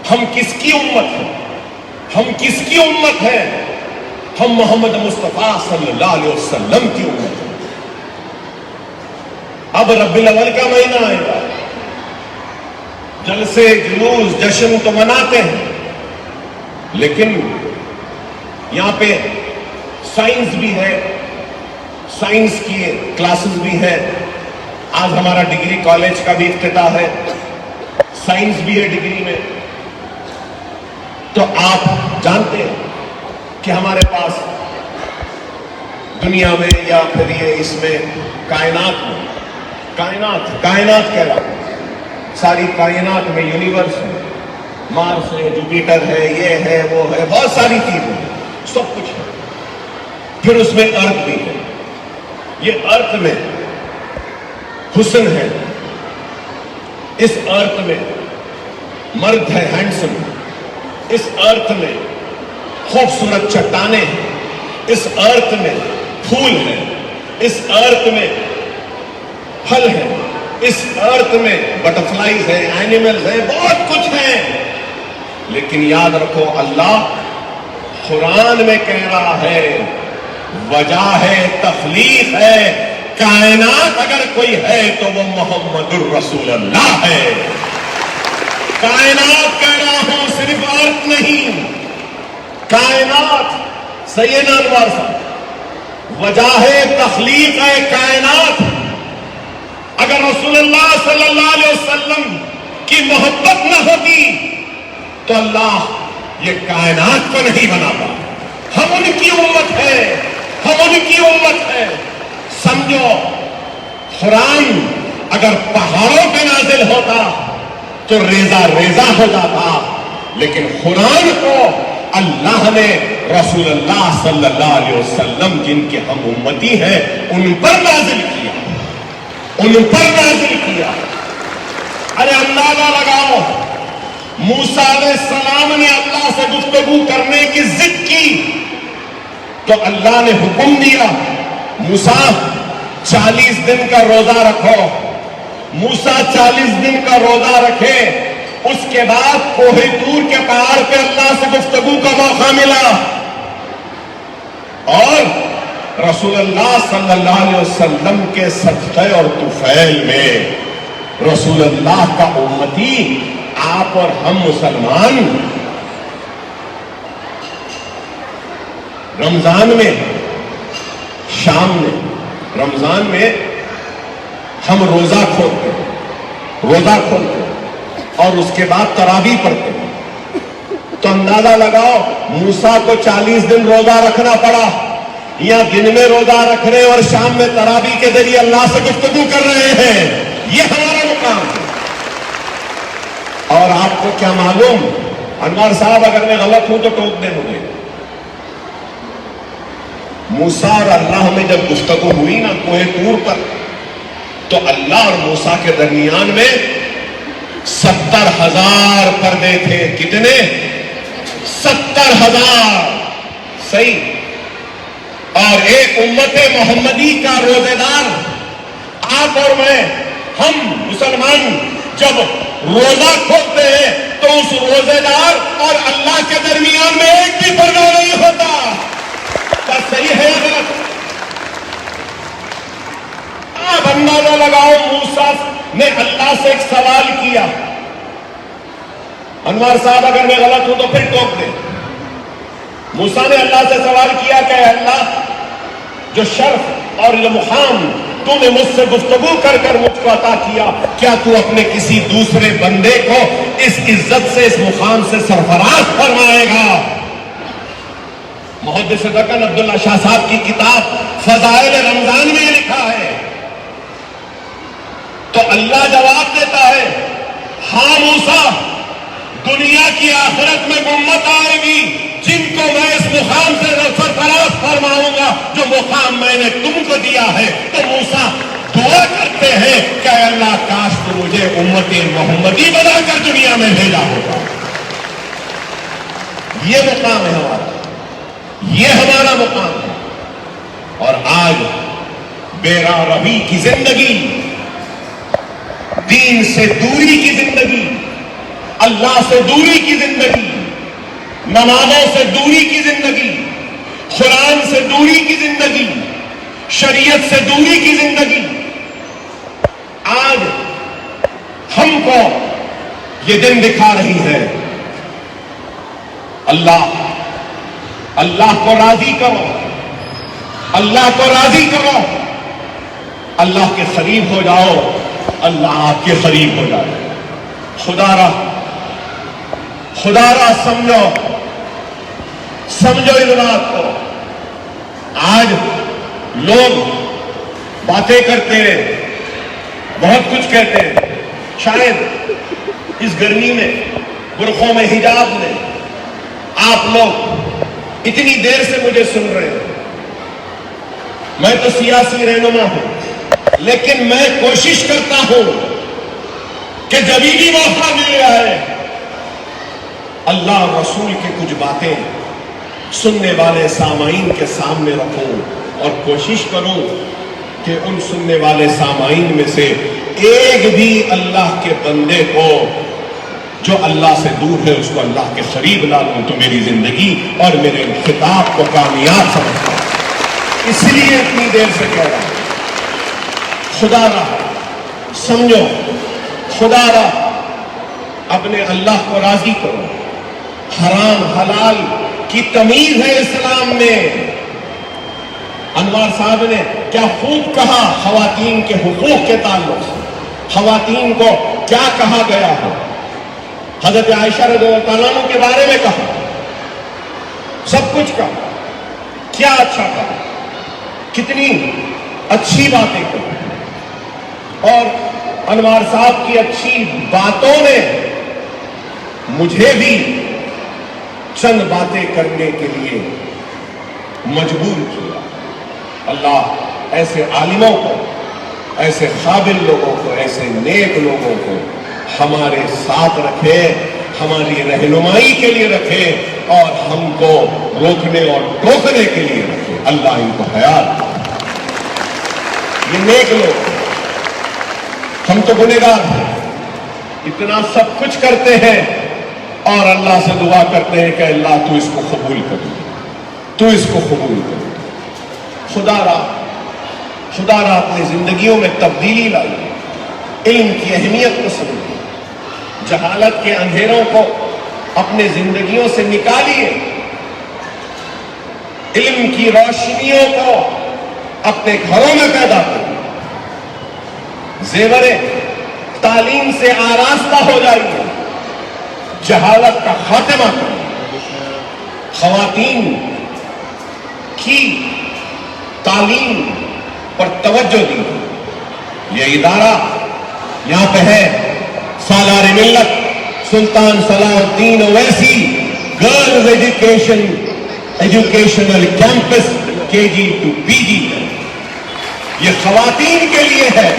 ہم کس کی امت ہیں, ہم کس کی امت ہیں. ہم محمد مصطفیٰ صلی اللہ علیہ وسلم کی امت ہیں. اب ربیع الاول کا مہینہ آئے گا, جلسے جلوس جشن تو مناتے ہیں, لیکن یہاں پہ سائنس بھی ہے, سائنس کی کلاسز بھی ہے. آج ہمارا ڈگری کالج کا بھی افتتاح ہے, سائنس بھی ہے ڈگری میں. تو آپ جانتے ہیں کہ ہمارے پاس دنیا میں یا پھر یہ اس میں کائنات میں, کائنات کہہ رہا ہوں, ساری کائنات میں یونیورس ہے, مارس ہے, جوپیٹر ہے, یہ ہے, وہ ہے, بہت ساری چیزیں, سب کچھ ہے. پھر اس میں ارتھ بھی ہے. یہ ارتھ میں حسن ہے, اس ارتھ میں مرد ہے ہینڈسم, اس ارتھ میں خوبصورت چٹانیں ہیں, اس ارتھ میں پھول ہیں, اس ارتھ میں پھل ہیں, اس ارتھ میں بٹرفلائیز ہیں, اینیملز ہیں, بہت کچھ ہیں. لیکن یاد رکھو اللہ قرآن میں کہہ رہا ہے وجہ ہے، تخلیق ہے، کائنات اگر کوئی ہے تو وہ محمد الرسول اللہ ہے۔ کائنات کہہ رہا ہوں، صرف ارض نہیں، کائنات۔ سیدنا انوار صاحب، وجہ ہے، تخلیق ہے، کائنات۔ اگر رسول اللہ صلی اللہ علیہ وسلم کی محبت نہ ہوتی تو اللہ یہ کائنات کو نہیں بناتا۔ ہم ان کی امت ہے، ہم ان کی امت ہے۔ سمجھو، قرآن اگر پہاڑوں پہ نازل ہوتا تو ریزہ ریزہ ہو جاتا، لیکن قرآن کو اللہ نے رسول اللہ صلی اللہ علیہ وسلم جن کے ہم امتی ہیں ان پر نازل کیا، ان پر نازل کیا۔ ارے اندازہ لگاؤ، موسیٰ علیہ السلام نے اللہ سے گفتگو کرنے کی ضد کی تو اللہ نے حکم دیا موسیٰ 40 دن کا روزہ رکھو۔ موسیٰ 40 دن کا روزہ رکھے، اس کے بعد کوہ طور کے پہاڑ پہ اللہ سے گفتگو کا موقع ملا، اور رسول اللہ صلی اللہ علیہ وسلم کے صدقے اور طفیل میں رسول اللہ کا امتی آپ اور ہم مسلمان رمضان میں، شام میں، رمضان میں ہم روزہ کھولتے اور اس کے بعد تراویح پڑھتے ہیں۔ تو اندازہ لگاؤ، موسیٰ کو 40 دن روزہ رکھنا پڑا، یا دن میں روزہ رکھ رہے اور شام میں تراویح کے ذریعے اللہ سے گفتگو کر رہے ہیں۔ یہ ہمارا مقام ہے۔ اور آپ کو کیا معلوم، انوار صاحب اگر میں غلط ہوں تو ٹوک دیں مجھے، موسیٰ اور اللہ میں جب گفتگو ہوئی نا کوہ طور پر، تو اللہ اور موسیٰ کے درمیان میں 70,000 پردے تھے۔ کتنے؟ 70,000۔ صحیح۔ اور ایک امت محمدی کا روزے دار آپ اور میں، ہم مسلمان جب روزہ کھولتے ہیں تو اس روزے دار اور اللہ کے درمیان میں ایک بھی پردہ نہیں ہوتا۔ بس صحیح ہے یا غلط؟ آپ اندازہ لگاؤ، موسیٰ نے اللہ سے ایک سوال کیا، انوار صاحب اگر میں غلط ہوں تو پھر ٹوک دیں۔ موسیٰ نے اللہ سے سوال کیا کہ اے اللہ، جو شرف اور جو مقام تو نے مجھ سے گفتگو کر کر مجھ کو عطا کیا، کیا تو اپنے کسی دوسرے بندے کو اس عزت سے، اس مقام سے سرفراز فرمائے گا؟ محدث دکن عبداللہ شاہ صاحب کی کتاب فضائل رمضان میں لکھا ہے۔ تو اللہ جواب دیتا ہے، ہاں موسیٰ، دنیا کی آخرت میں امت آئے گی جن کو میں اس مقام سے سرفراز فرماؤں گا جو مقام میں نے تم کو دیا ہے۔ تو موسیٰ دعا کرتے ہیں کہ اے اللہ، کاش تو مجھے امت محمدی بنا کر دنیا میں بھیجا ہوگا۔ یہ مقام ہے ہمارا، یہ ہمارا مقام ہے۔ اور آج بیرا روی کی زندگی، دین سے دوری کی زندگی، اللہ سے دوری کی زندگی، نمازوں سے دوری کی زندگی، قرآن سے دوری کی زندگی، شریعت سے دوری کی زندگی، آج ہم کو یہ دن دکھا رہی ہے۔ اللہ کو راضی کرو، اللہ کو راضی کرو، اللہ کے قریب ہو جاؤ، اللہ آپ کے قریب ہو جائے۔ خدا را سمجھو اس بات کو۔ آج لوگ باتیں کرتے ہیں، بہت کچھ کہتے ہیں، شاید اس گرمی میں، برقعوں میں، حجاب میں آپ لوگ اتنی دیر سے مجھے سن رہے ہیں۔ میں تو سیاسی رہنما ہوں، لیکن میں کوشش کرتا ہوں کہ جب بھی موقع مل جائے اللہ رسول کی کچھ باتیں سننے والے سامعین کے سامنے رکھوں، اور کوشش کروں کہ ان سننے والے سامعین میں سے ایک بھی اللہ کے بندے کو جو اللہ سے دور ہے اس کو اللہ کے قریب لا لوں تو میری زندگی اور میرے خطاب کو کامیاب سمجھتا ہوں۔ اس لیے اتنی دیر سے کہہ رہا ہوں، خدا را سمجھو، خدا را اپنے اللہ کو راضی کرو۔ حرام حلال کی تمیز ہے اسلام میں۔ انوار صاحب نے کیا خوب کہا خواتین کے حقوق کے تعلق سے، خواتین کو کیا کہا گیا ہے۔ حضرت عائشہ رضی اللہ عنہ کے بارے میں کہا، سب کچھ کہا، کیا اچھا کہا، کتنی اچھی باتیں کہی۔ اور انوار صاحب کی اچھی باتوں نے مجھے بھی چند باتیں کرنے کے لیے مجبور کیا۔ اللہ ایسے عالموں کو، ایسے قابل لوگوں کو، ایسے نیک لوگوں کو ہمارے ساتھ رکھے، ہماری رہنمائی کے لیے رکھے اور ہم کو روکنے اور ٹوکنے کے لیے رکھے۔ اللہ ان کو حیات۔ یہ نیک لوگ، ہم تو گنہگار ہیں، اتنا سب کچھ کرتے ہیں اور اللہ سے دعا کرتے ہیں کہ اللہ تو اس کو قبول کر لے، تو اس کو قبول کر لے۔ خدا را اپنی زندگیوں میں تبدیلی لائی، علم کی اہمیت کو سمجھے، جہالت کے اندھیروں کو اپنے زندگیوں سے نکالیے، علم کی روشنیوں کو اپنے گھروں میں پیدا کریے، زیور تعلیم سے آراستہ ہو جائیے، جہالت کا خاتمہ کریے، خواتین کی تعلیم پر توجہ دی۔ یہ ادارہ یہاں پہ ہے سالار ملت Sultan Salahuddin Owaisi girls educational campus KG to PG ہے۔ یہ خواتین کے لیے ہے،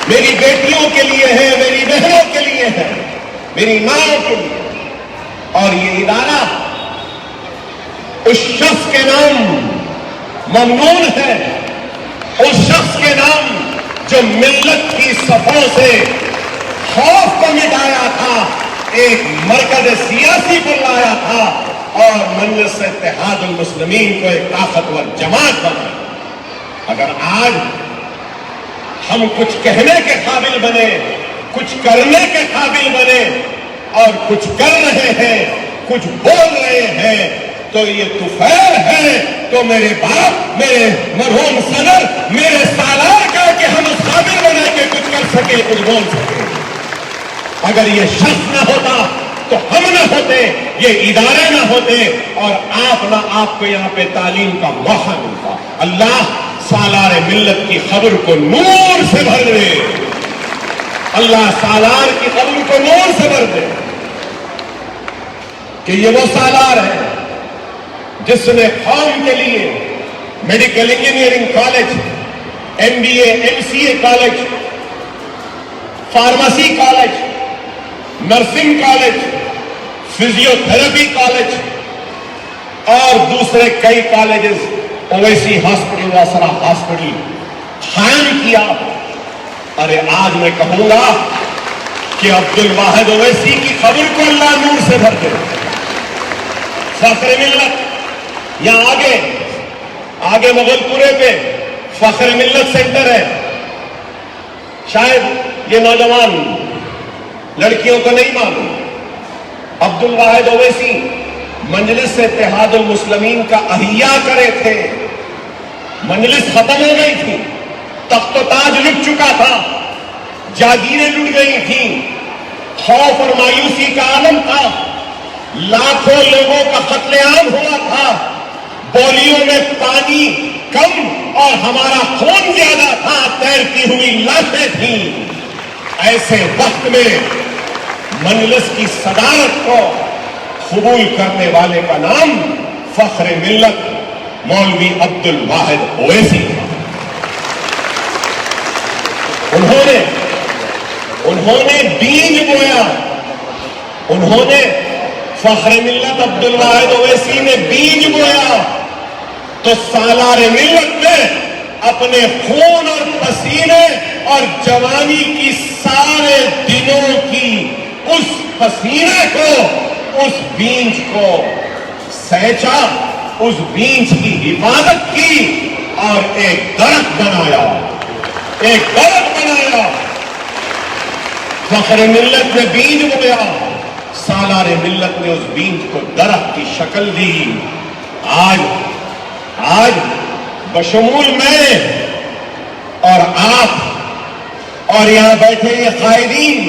میری بیٹیوں کے لیے ہے، میری بہنوں کے لیے ہے، میری ماں کے لیے۔ اور یہ ادارہ اس شخص کے نام ممنون ہے، اس شخص کے نام جو ملت کی صفوں سے خوف کو مٹایا تھا، ایک مرکز سیاسی کو لایا تھا اور مجلس اتحاد المسلمین کو ایک طاقتور جماعت بنایا۔ اگر آج ہم کچھ کہنے کے قابل بنے، کچھ کرنے کے قابل بنے اور کچھ کر رہے ہیں، کچھ بول رہے ہیں تو یہ طفیل ہے، تو میرے باپ، میرے مرحوم صدر، میرے سالار کا کہ ہم اس قابل بنے کہ کچھ کر سکے، کچھ بول سکے۔ اگر یہ شخص نہ ہوتا تو ہم نہ ہوتے، یہ ادارے نہ ہوتے اور آپ کو یہاں پہ تعلیم کا موقع ملتا۔ اللہ سالار ملت کی قبر کو نور سے بھر دے، اللہ سالار کی قبر کو نور سے بھر دے کہ یہ وہ سالار ہے جس نے قوم کے لیے medical engineering college, MBA MCA college, pharmacy college, nursing college, physiotherapy college اور دوسرے کئی کالجز، اویسی ہاسپٹل، واسرا ہاسپٹل قائم کیا۔ ارے آج میں کہوں گا کہ عبدالواحد اویسی کی قبر کو اللہ نور سے بھر دے۔ فخر ملت یہاں آگے مغل پورے پہ فخر ملت سینٹر ہے، شاید یہ نوجوان لڑکیوں کو نہیں معلوم۔ عبدالواحد اویسی مجلس اتحاد المسلمین کا احیاء کرے تھے، مجلس ختم ہو گئی تھی، تخت و تاج لٹ چکا تھا، جاگیریں لٹ گئی تھیں، خوف اور مایوسی کا عالم تھا، لاکھوں لوگوں کا قتل عام ہوا تھا، بولیوں میں پانی کم اور ہمارا خون زیادہ تھا، تیرتی ہوئی لاشیں تھیں۔ ایسے وقت میں مجلس کی صدارت کو قبول کرنے والے کا نام فخر ملت مولوی عبدالواحد اویسی تھا۔ انہوں نے بیج بویا، انہوں نے فخر ملت عبدالواحد اویسی نے بیج بویا تو سالار ملت نے اپنے خون اور پسینے اور جوانی کی سارے دنوں کی اس پسینے کو، اس بیج کو سینچا، اس بیج کی حفاظت کی اور ایک درخت بنایا، ایک درخت بنایا۔ فخر ملت نے بیج بویا، سالار ملت نے اس بیج کو درخت کی شکل دی۔ آج بشمول میں اور آپ اور یہاں بیٹھے یہ قائدین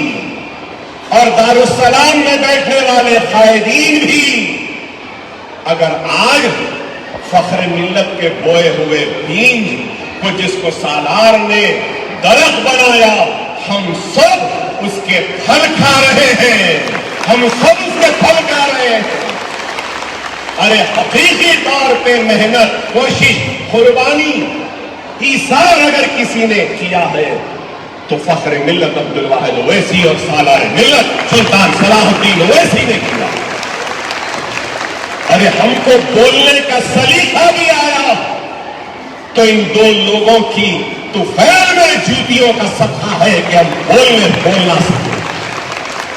اور دارالسلام میں بیٹھنے والے قائدین بھی اگر آج فخر ملت کے بوئے ہوئے بیج کو، جس کو سالار نے درخت بنایا، ہم سب اس کے پھل کھا رہے ہیں، ہم سب اس کے پھل کھا رہے ہیں۔ ارے حقیقی طور پہ محنت، کوشش، قربانی، ایثار اگر کسی نے کیا ہے تو فخر ملت عبدالواحد اویسی اور سالار ملت سلطان صلاح الدین اویسی نے کیا۔ ارے ہم کو بولنے کا سلیقہ بھی آیا تو ان دو لوگوں کی طفیل میں جوتیوں کا صدقہ ہے کہ ہم بولنا سکتے۔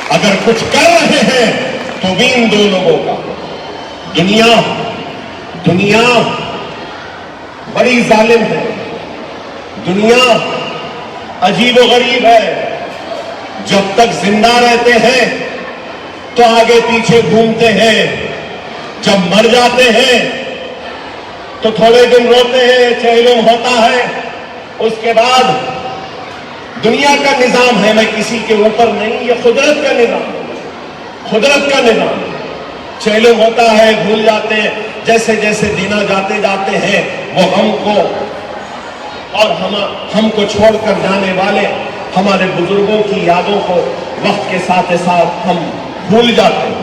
اگر کچھ کر رہے ہیں تو بھی ان دو لوگوں کا۔ دنیا بڑی ظالم ہے، دنیا عجیب و غریب ہے۔ جب تک زندہ رہتے ہیں تو آگے پیچھے گھومتے ہیں، جب مر جاتے ہیں تو تھوڑے دن روتے ہیں، چہلم ہوتا ہے، اس کے بعد دنیا کا نظام ہے، میں کسی کے اوپر نہیں، یہ قدرت کا نظام، قدرت کا نظام۔ چہلم ہوتا ہے، بھول جاتے ہیں، جیسے جیسے دن جاتے جاتے ہیں وہ ہم کو اور ہم کو چھوڑ کر جانے والے ہمارے بزرگوں کی یادوں کو وقت کے ساتھ ساتھ ہم بھول جاتے ہیں۔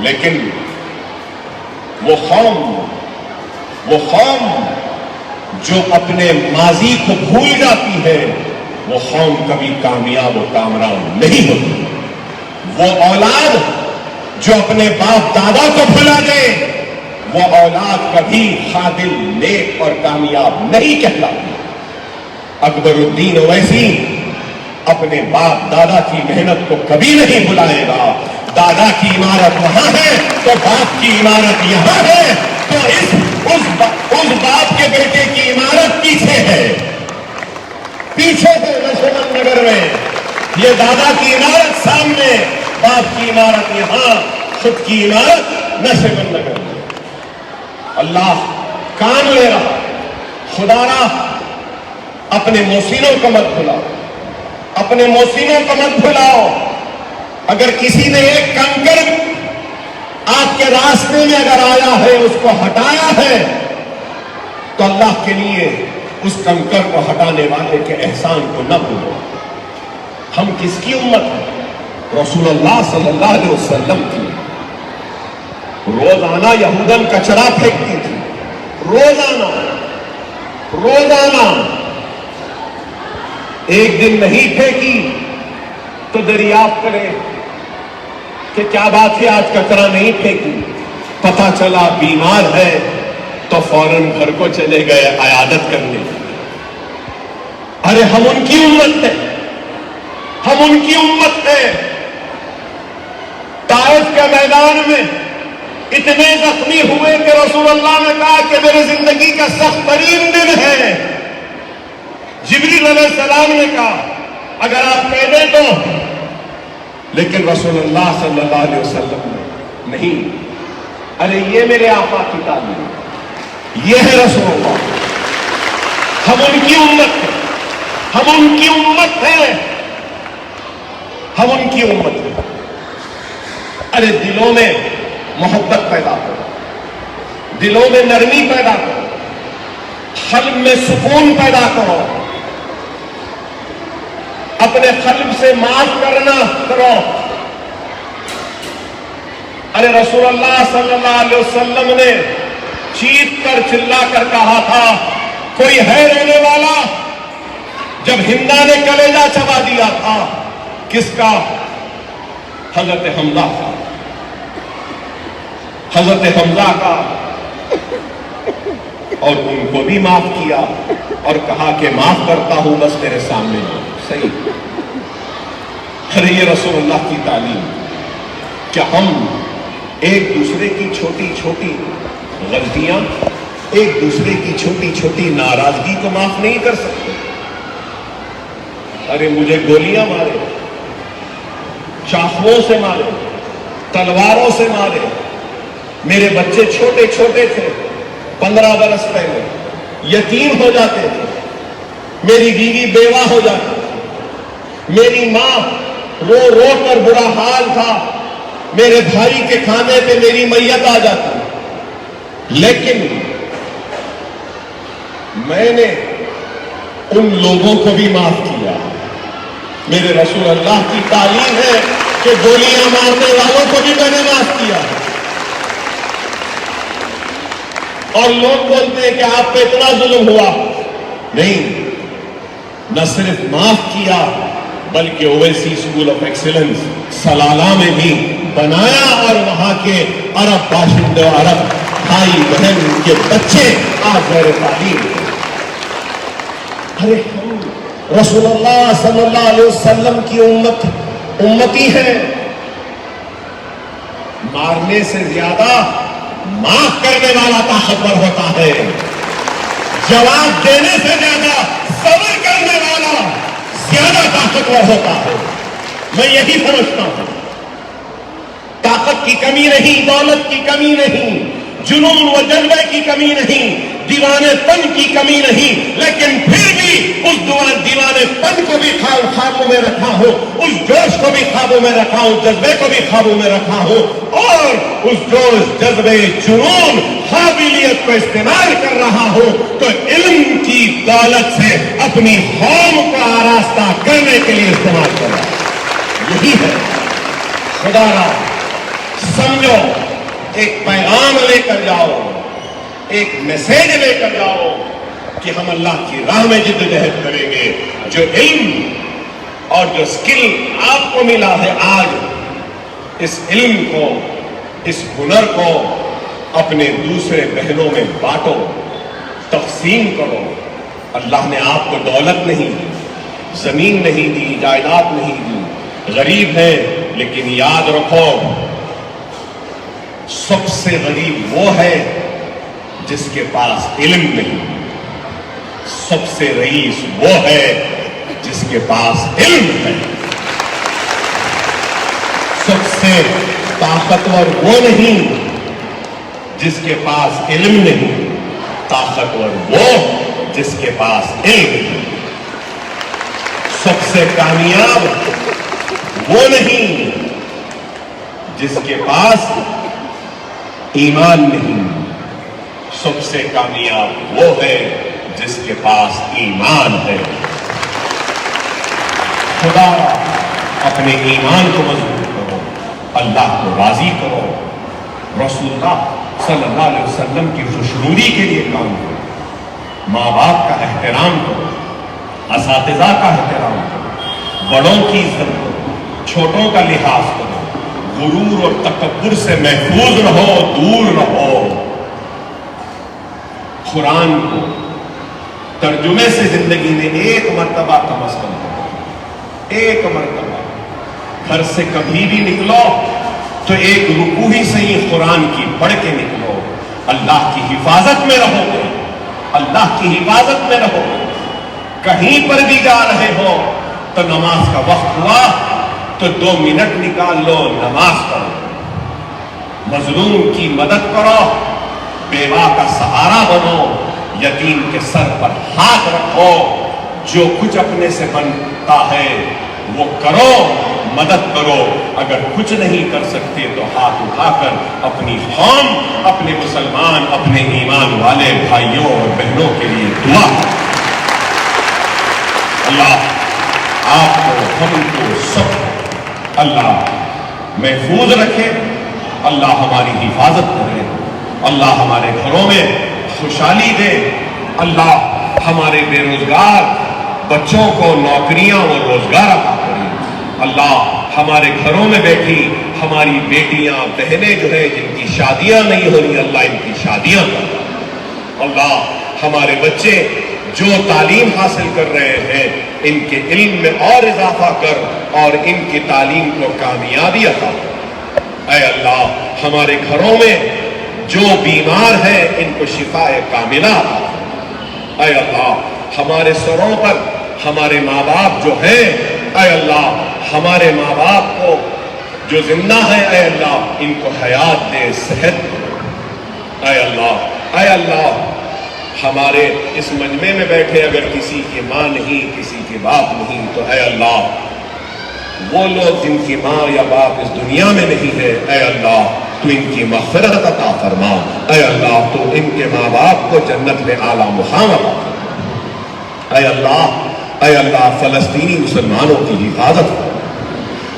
لیکن وہ قوم جو اپنے ماضی کو بھول جاتی ہے، وہ قوم کبھی کامیاب و کامران نہیں ہوتی۔ وہ اولاد جو اپنے باپ دادا کو بھلا دے، وہ اولاد کبھی عادل، نیک اور کامیاب نہیں کہلاتی۔ اکبر الدین اویسی اپنے باپ دادا کی محنت کو کبھی نہیں بھلائے گا۔ دادا کی عمارت وہاں ہے تو باپ کی عمارت یہاں ہے، تو اس باپ کے بیٹے کی عمارت پیچھے ہے نشیمن نگر میں۔ یہ دادا کی عمارت سامنے، باپ کی عمارت یہاں، خود کی عمارت نشیمن نگر میں۔ اللہ کام لے رہا، خدا را اپنے محسنوں کو مت بھلاؤ، اپنے محسنوں کو مت بھلاؤ۔ اگر کسی نے ایک کنکر آپ کے راستے میں اگر آیا ہے، اس کو ہٹایا ہے، تو اللہ کے لیے اس کنکر کو ہٹانے والے کے احسان کو نہ بھولو۔ ہم کس کی امت ہیں؟ رسول اللہ صلی اللہ علیہ وسلم کی۔ روزانہ یہودن کچرا پھینکتی تھی، روزانہ ایک دن نہیں پھینکی تو دریافت کرے کہ کیا بات ہے آج کچرا نہیں پھینکی۔ پتہ چلا بیمار ہے تو فوراً گھر کو چلے گئے عیادت کرنے۔ ارے ہم ان کی امت ہیں، ہم ان کی امت ہیں۔ طائف کے میدان میں اتنے زخمی ہوئے کہ رسول اللہ نے کہا کہ میری زندگی کا سخت ترین دن ہے۔ جبریل علیہ السلام نے کہا اگر آپ کہہ دیں تو، لیکن رسول اللہ صلی اللہ علیہ وسلم نے نہیں۔ ارے یہ میرے آقا کی تعلیم، یہ ہے رسول اللہ۔ ہم ان کی امت ہیں، ہم ان کی امت ہیں، ہم ان کی امت ہیں۔ ارے دلوں میں محبت پیدا کرو، دلوں میں نرمی پیدا کرو، قلب میں سکون پیدا کرو، اپنے قلب سے معاف کرنا کرو۔ ارے رسول اللہ صلی اللہ علیہ وسلم نے چیخ کر چلا کر کہا تھا کوئی ہے رونے والا؟ جب ہندا نے کلیجہ چبا دیا تھا، کس کا؟ حضرت حمزہ کا، حضرت حمزہ کا۔ اور ان کو بھی معاف کیا اور کہا کہ معاف کرتا ہوں، بس میرے سامنے آؤ۔ صحیح، ارے یہ رسول اللہ کی تعلیم۔ کیا ہم ایک دوسرے کی چھوٹی چھوٹی غلطیاں، ایک دوسرے کی چھوٹی چھوٹی ناراضگی کو معاف نہیں کر سکتے؟ ارے مجھے گولیاں مارے، چاقوؤں سے مارے، تلواروں سے مارے، میرے بچے چھوٹے چھوٹے تھے، 15 برس پہلے یتیم ہو جاتے تھے، میری بیوی بیوہ ہو جاتی تھی، میری ماں رو رو کر برا حال تھا، میرے بھائی کے کھانے پہ میری میت آ جاتی، لیکن میں نے ان لوگوں کو بھی معاف کیا۔ میرے رسول اللہ کی تعلیم ہے کہ گولیاں مارنے والوں کو بھی میں نے معاف کیا۔ اور لوگ بولتے ہیں کہ آپ پہ اتنا ظلم ہوا، نہیں، نہ صرف معاف کیا بلکہ اویسی اسکول آف ایکسیلنس سلالہ میں بھی بنایا، اور وہاں کے عرب باشندے، عرب بھائی بہن کے بچے آج غیر تعلیم۔ ارے ہم رسول اللہ صلی اللہ علیہ وسلم کی امتی ہے۔ مارنے سے زیادہ معاف کرنے والا طاقتور ہوتا ہے، جواب دینے سے زیادہ صبر کرنے والا زیادہ طاقتور ہوتا ہے۔ میں یہی سمجھتا ہوں، طاقت کی کمی نہیں، دولت کی کمی نہیں، جنون و جلوے کی کمی نہیں، دیوانے پن کی کمی نہیں، لیکن پھر بھی اس دیوانے پن کو بھی قابو میں رکھا ہو، اس جوش کو بھی قابو میں رکھا ہو، جذبے کو بھی قابو میں رکھا ہو، اور اس جوش، جذبے، جنون، قابلیت کو استعمال کر رہا ہو تو علم کی دولت سے اپنی قوم کو آراستہ کرنے کے لیے استعمال کر رہا ہے۔ یہی ہے، خدا را سمجھو، ایک پیغام لے کر جاؤ، ایک میسیج لے کر جاؤ کہ ہم اللہ کی راہ میں جدوجہد کریں گے۔ جو علم اور جو سکل آپ کو ملا ہے آج، اس علم کو، اس ہنر کو اپنے دوسرے بہنوں میں بانٹو، تقسیم کرو۔ اللہ نے آپ کو دولت نہیں دی، زمین نہیں دی، جائیداد نہیں دی، غریب ہے، لیکن یاد رکھو سب سے غریب وہ ہے جس کے پاس علم نہیں، سب سے رئیس وہ ہے جس کے پاس علم ہے، سب سے طاقتور وہ نہیں جس کے پاس علم نہیں، طاقتور وہ جس کے پاس علم نہیں، سب سے کامیاب وہ نہیں جس کے پاس ایمان نہیں، سب سے کامیاب وہ ہے جس کے پاس ایمان ہے۔ خدا اپنے ایمان کو مضبوط کرو، اللہ کو راضی کرو، رسول اللہ صلی اللہ علیہ وسلم کی خوشنودی کے لیے کام کرو، ماں باپ کا احترام کرو، اساتذہ کا احترام کرو، بڑوں کی عزت کرو، چھوٹوں کا لحاظ کرو، غرور اور تکبر سے محفوظ رہو، دور رہو۔ قرآن کو ترجمے سے زندگی میں ایک مرتبہ کم از کم کرو، ایک مرتبہ۔ گھر سے کبھی بھی نکلو تو ایک رکوع ہی صحیح قرآن کی پڑھ کے نکلو۔ اللہ کی حفاظت میں رہو گے، اللہ کی حفاظت میں رہو گے۔ کہیں پر بھی جا رہے ہو تو نماز کا وقت ہوا تو 2 منٹ نکال لو، نماز پڑھو، مظلوم کی مدد کرو، بیوہ کا سہارا بنو، یتیم کے سر پر ہاتھ رکھو، جو کچھ اپنے سے بنتا ہے وہ کرو، مدد کرو۔ اگر کچھ نہیں کر سکتے تو ہاتھ اٹھا کر اپنی قوم، اپنے مسلمان، اپنے ایمان والے بھائیوں اور بہنوں کے لیے دعا کرو۔ اللہ آپ کو، ہم کو، سب اللہ محفوظ رکھے، اللہ ہماری حفاظت کرے، اللہ ہمارے گھروں میں خوشحالی دے، اللہ ہمارے بے روزگار بچوں کو نوکریاں اور روزگار عطا کرے، اللہ ہمارے گھروں میں بیٹھی ہماری بیٹیاں بہنیں جو ہے جن کی شادیاں نہیں ہو رہی، اللہ ان کی شادیاں کرے، اللہ ہمارے بچے جو تعلیم حاصل کر رہے ہیں ان کے علم میں اور اضافہ کر اور ان کی تعلیم کو کامیابی عطا کر۔ اے اللہ ہمارے گھروں میں جو بیمار ہیں ان کو شفا کاملہ عطا کر۔ اے اللہ ہمارے سروں پر ہمارے ماں باپ جو ہیں، اے اللہ ہمارے ماں باپ کو جو زندہ ہیں، اے اللہ ان کو حیات دے، صحت دے۔ اے اللہ ہمارے اس مجمع میں بیٹھے اگر کسی کی ماں نہیں، کسی کے باپ نہیں، تو اے اللہ وہ لوگ جن کی ماں یا باپ اس دنیا میں نہیں ہے، اے اللہ تو ان کی مغفرت عطا فرما۔ اے اللہ تو ان کے ماں باپ کو جنت میں اعلیٰ مقام عطا فرما۔ اے اللہ فلسطینی مسلمانوں کی حفاظت فرما،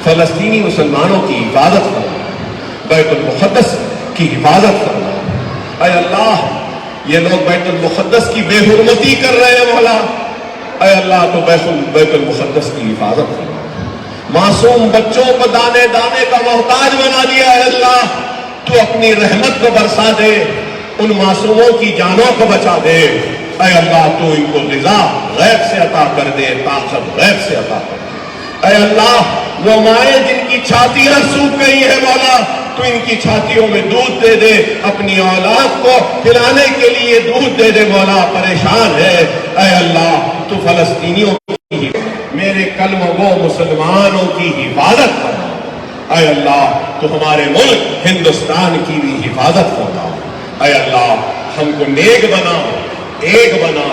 فلسطینی مسلمانوں کی حفاظت فرما، بیت المقدس کی حفاظت فرما۔ اے اللہ یہ لوگ بیت المقدس کی بے حرمتی کر رہے ہیں مولا، اے اللہ تو بیت المقدس کی حفاظت فرما۔ معصوم بچوں کو دانے دانے کا محتاج بنا دیا ہے اللہ، تو اپنی رحمت کو برسا دے، ان معصوموں کی جانوں کو بچا دے۔ اے اللہ تو ان کو غذا غیب سے عطا کر دے، طاقت غیب سے عطا کر دے۔ اے اللہ وہ مائیں جن کی چھاتیاں سوکھ گئی ہے مولا، تو ان کی چھاتیوں میں دودھ دے دے، اپنی اولاد کو پلانے کے لیے دودھ دے دے مولا، پریشان ہے۔ اے اللہ تو فلسطینیوں کی، میرے کلمہ گو مسلمانوں کی حفاظت فرما۔ اے اللہ تو ہمارے ملک ہندوستان کی بھی حفاظت فرما۔ اے اللہ ہم کو نیک بنا، ایک بنا،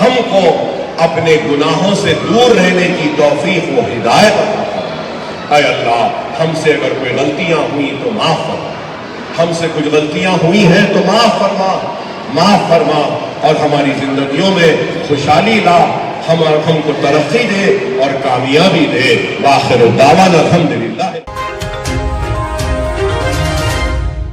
ہم کو اپنے گناہوں سے دور رہنے کی توفیق و ہدایت عطا فرما۔ اے اللہ ہم سے اگر کوئی غلطیاں ہوئی تو معاف فرما، ہم سے کچھ غلطیاں ہوئی ہیں تو معاف فرما، معاف فرما، اور ہماری زندگیوں میں خوشحالی لا، ہم کو ترقی دے اور کامیابی دے۔ وآخر دعوانا الحمدللہ۔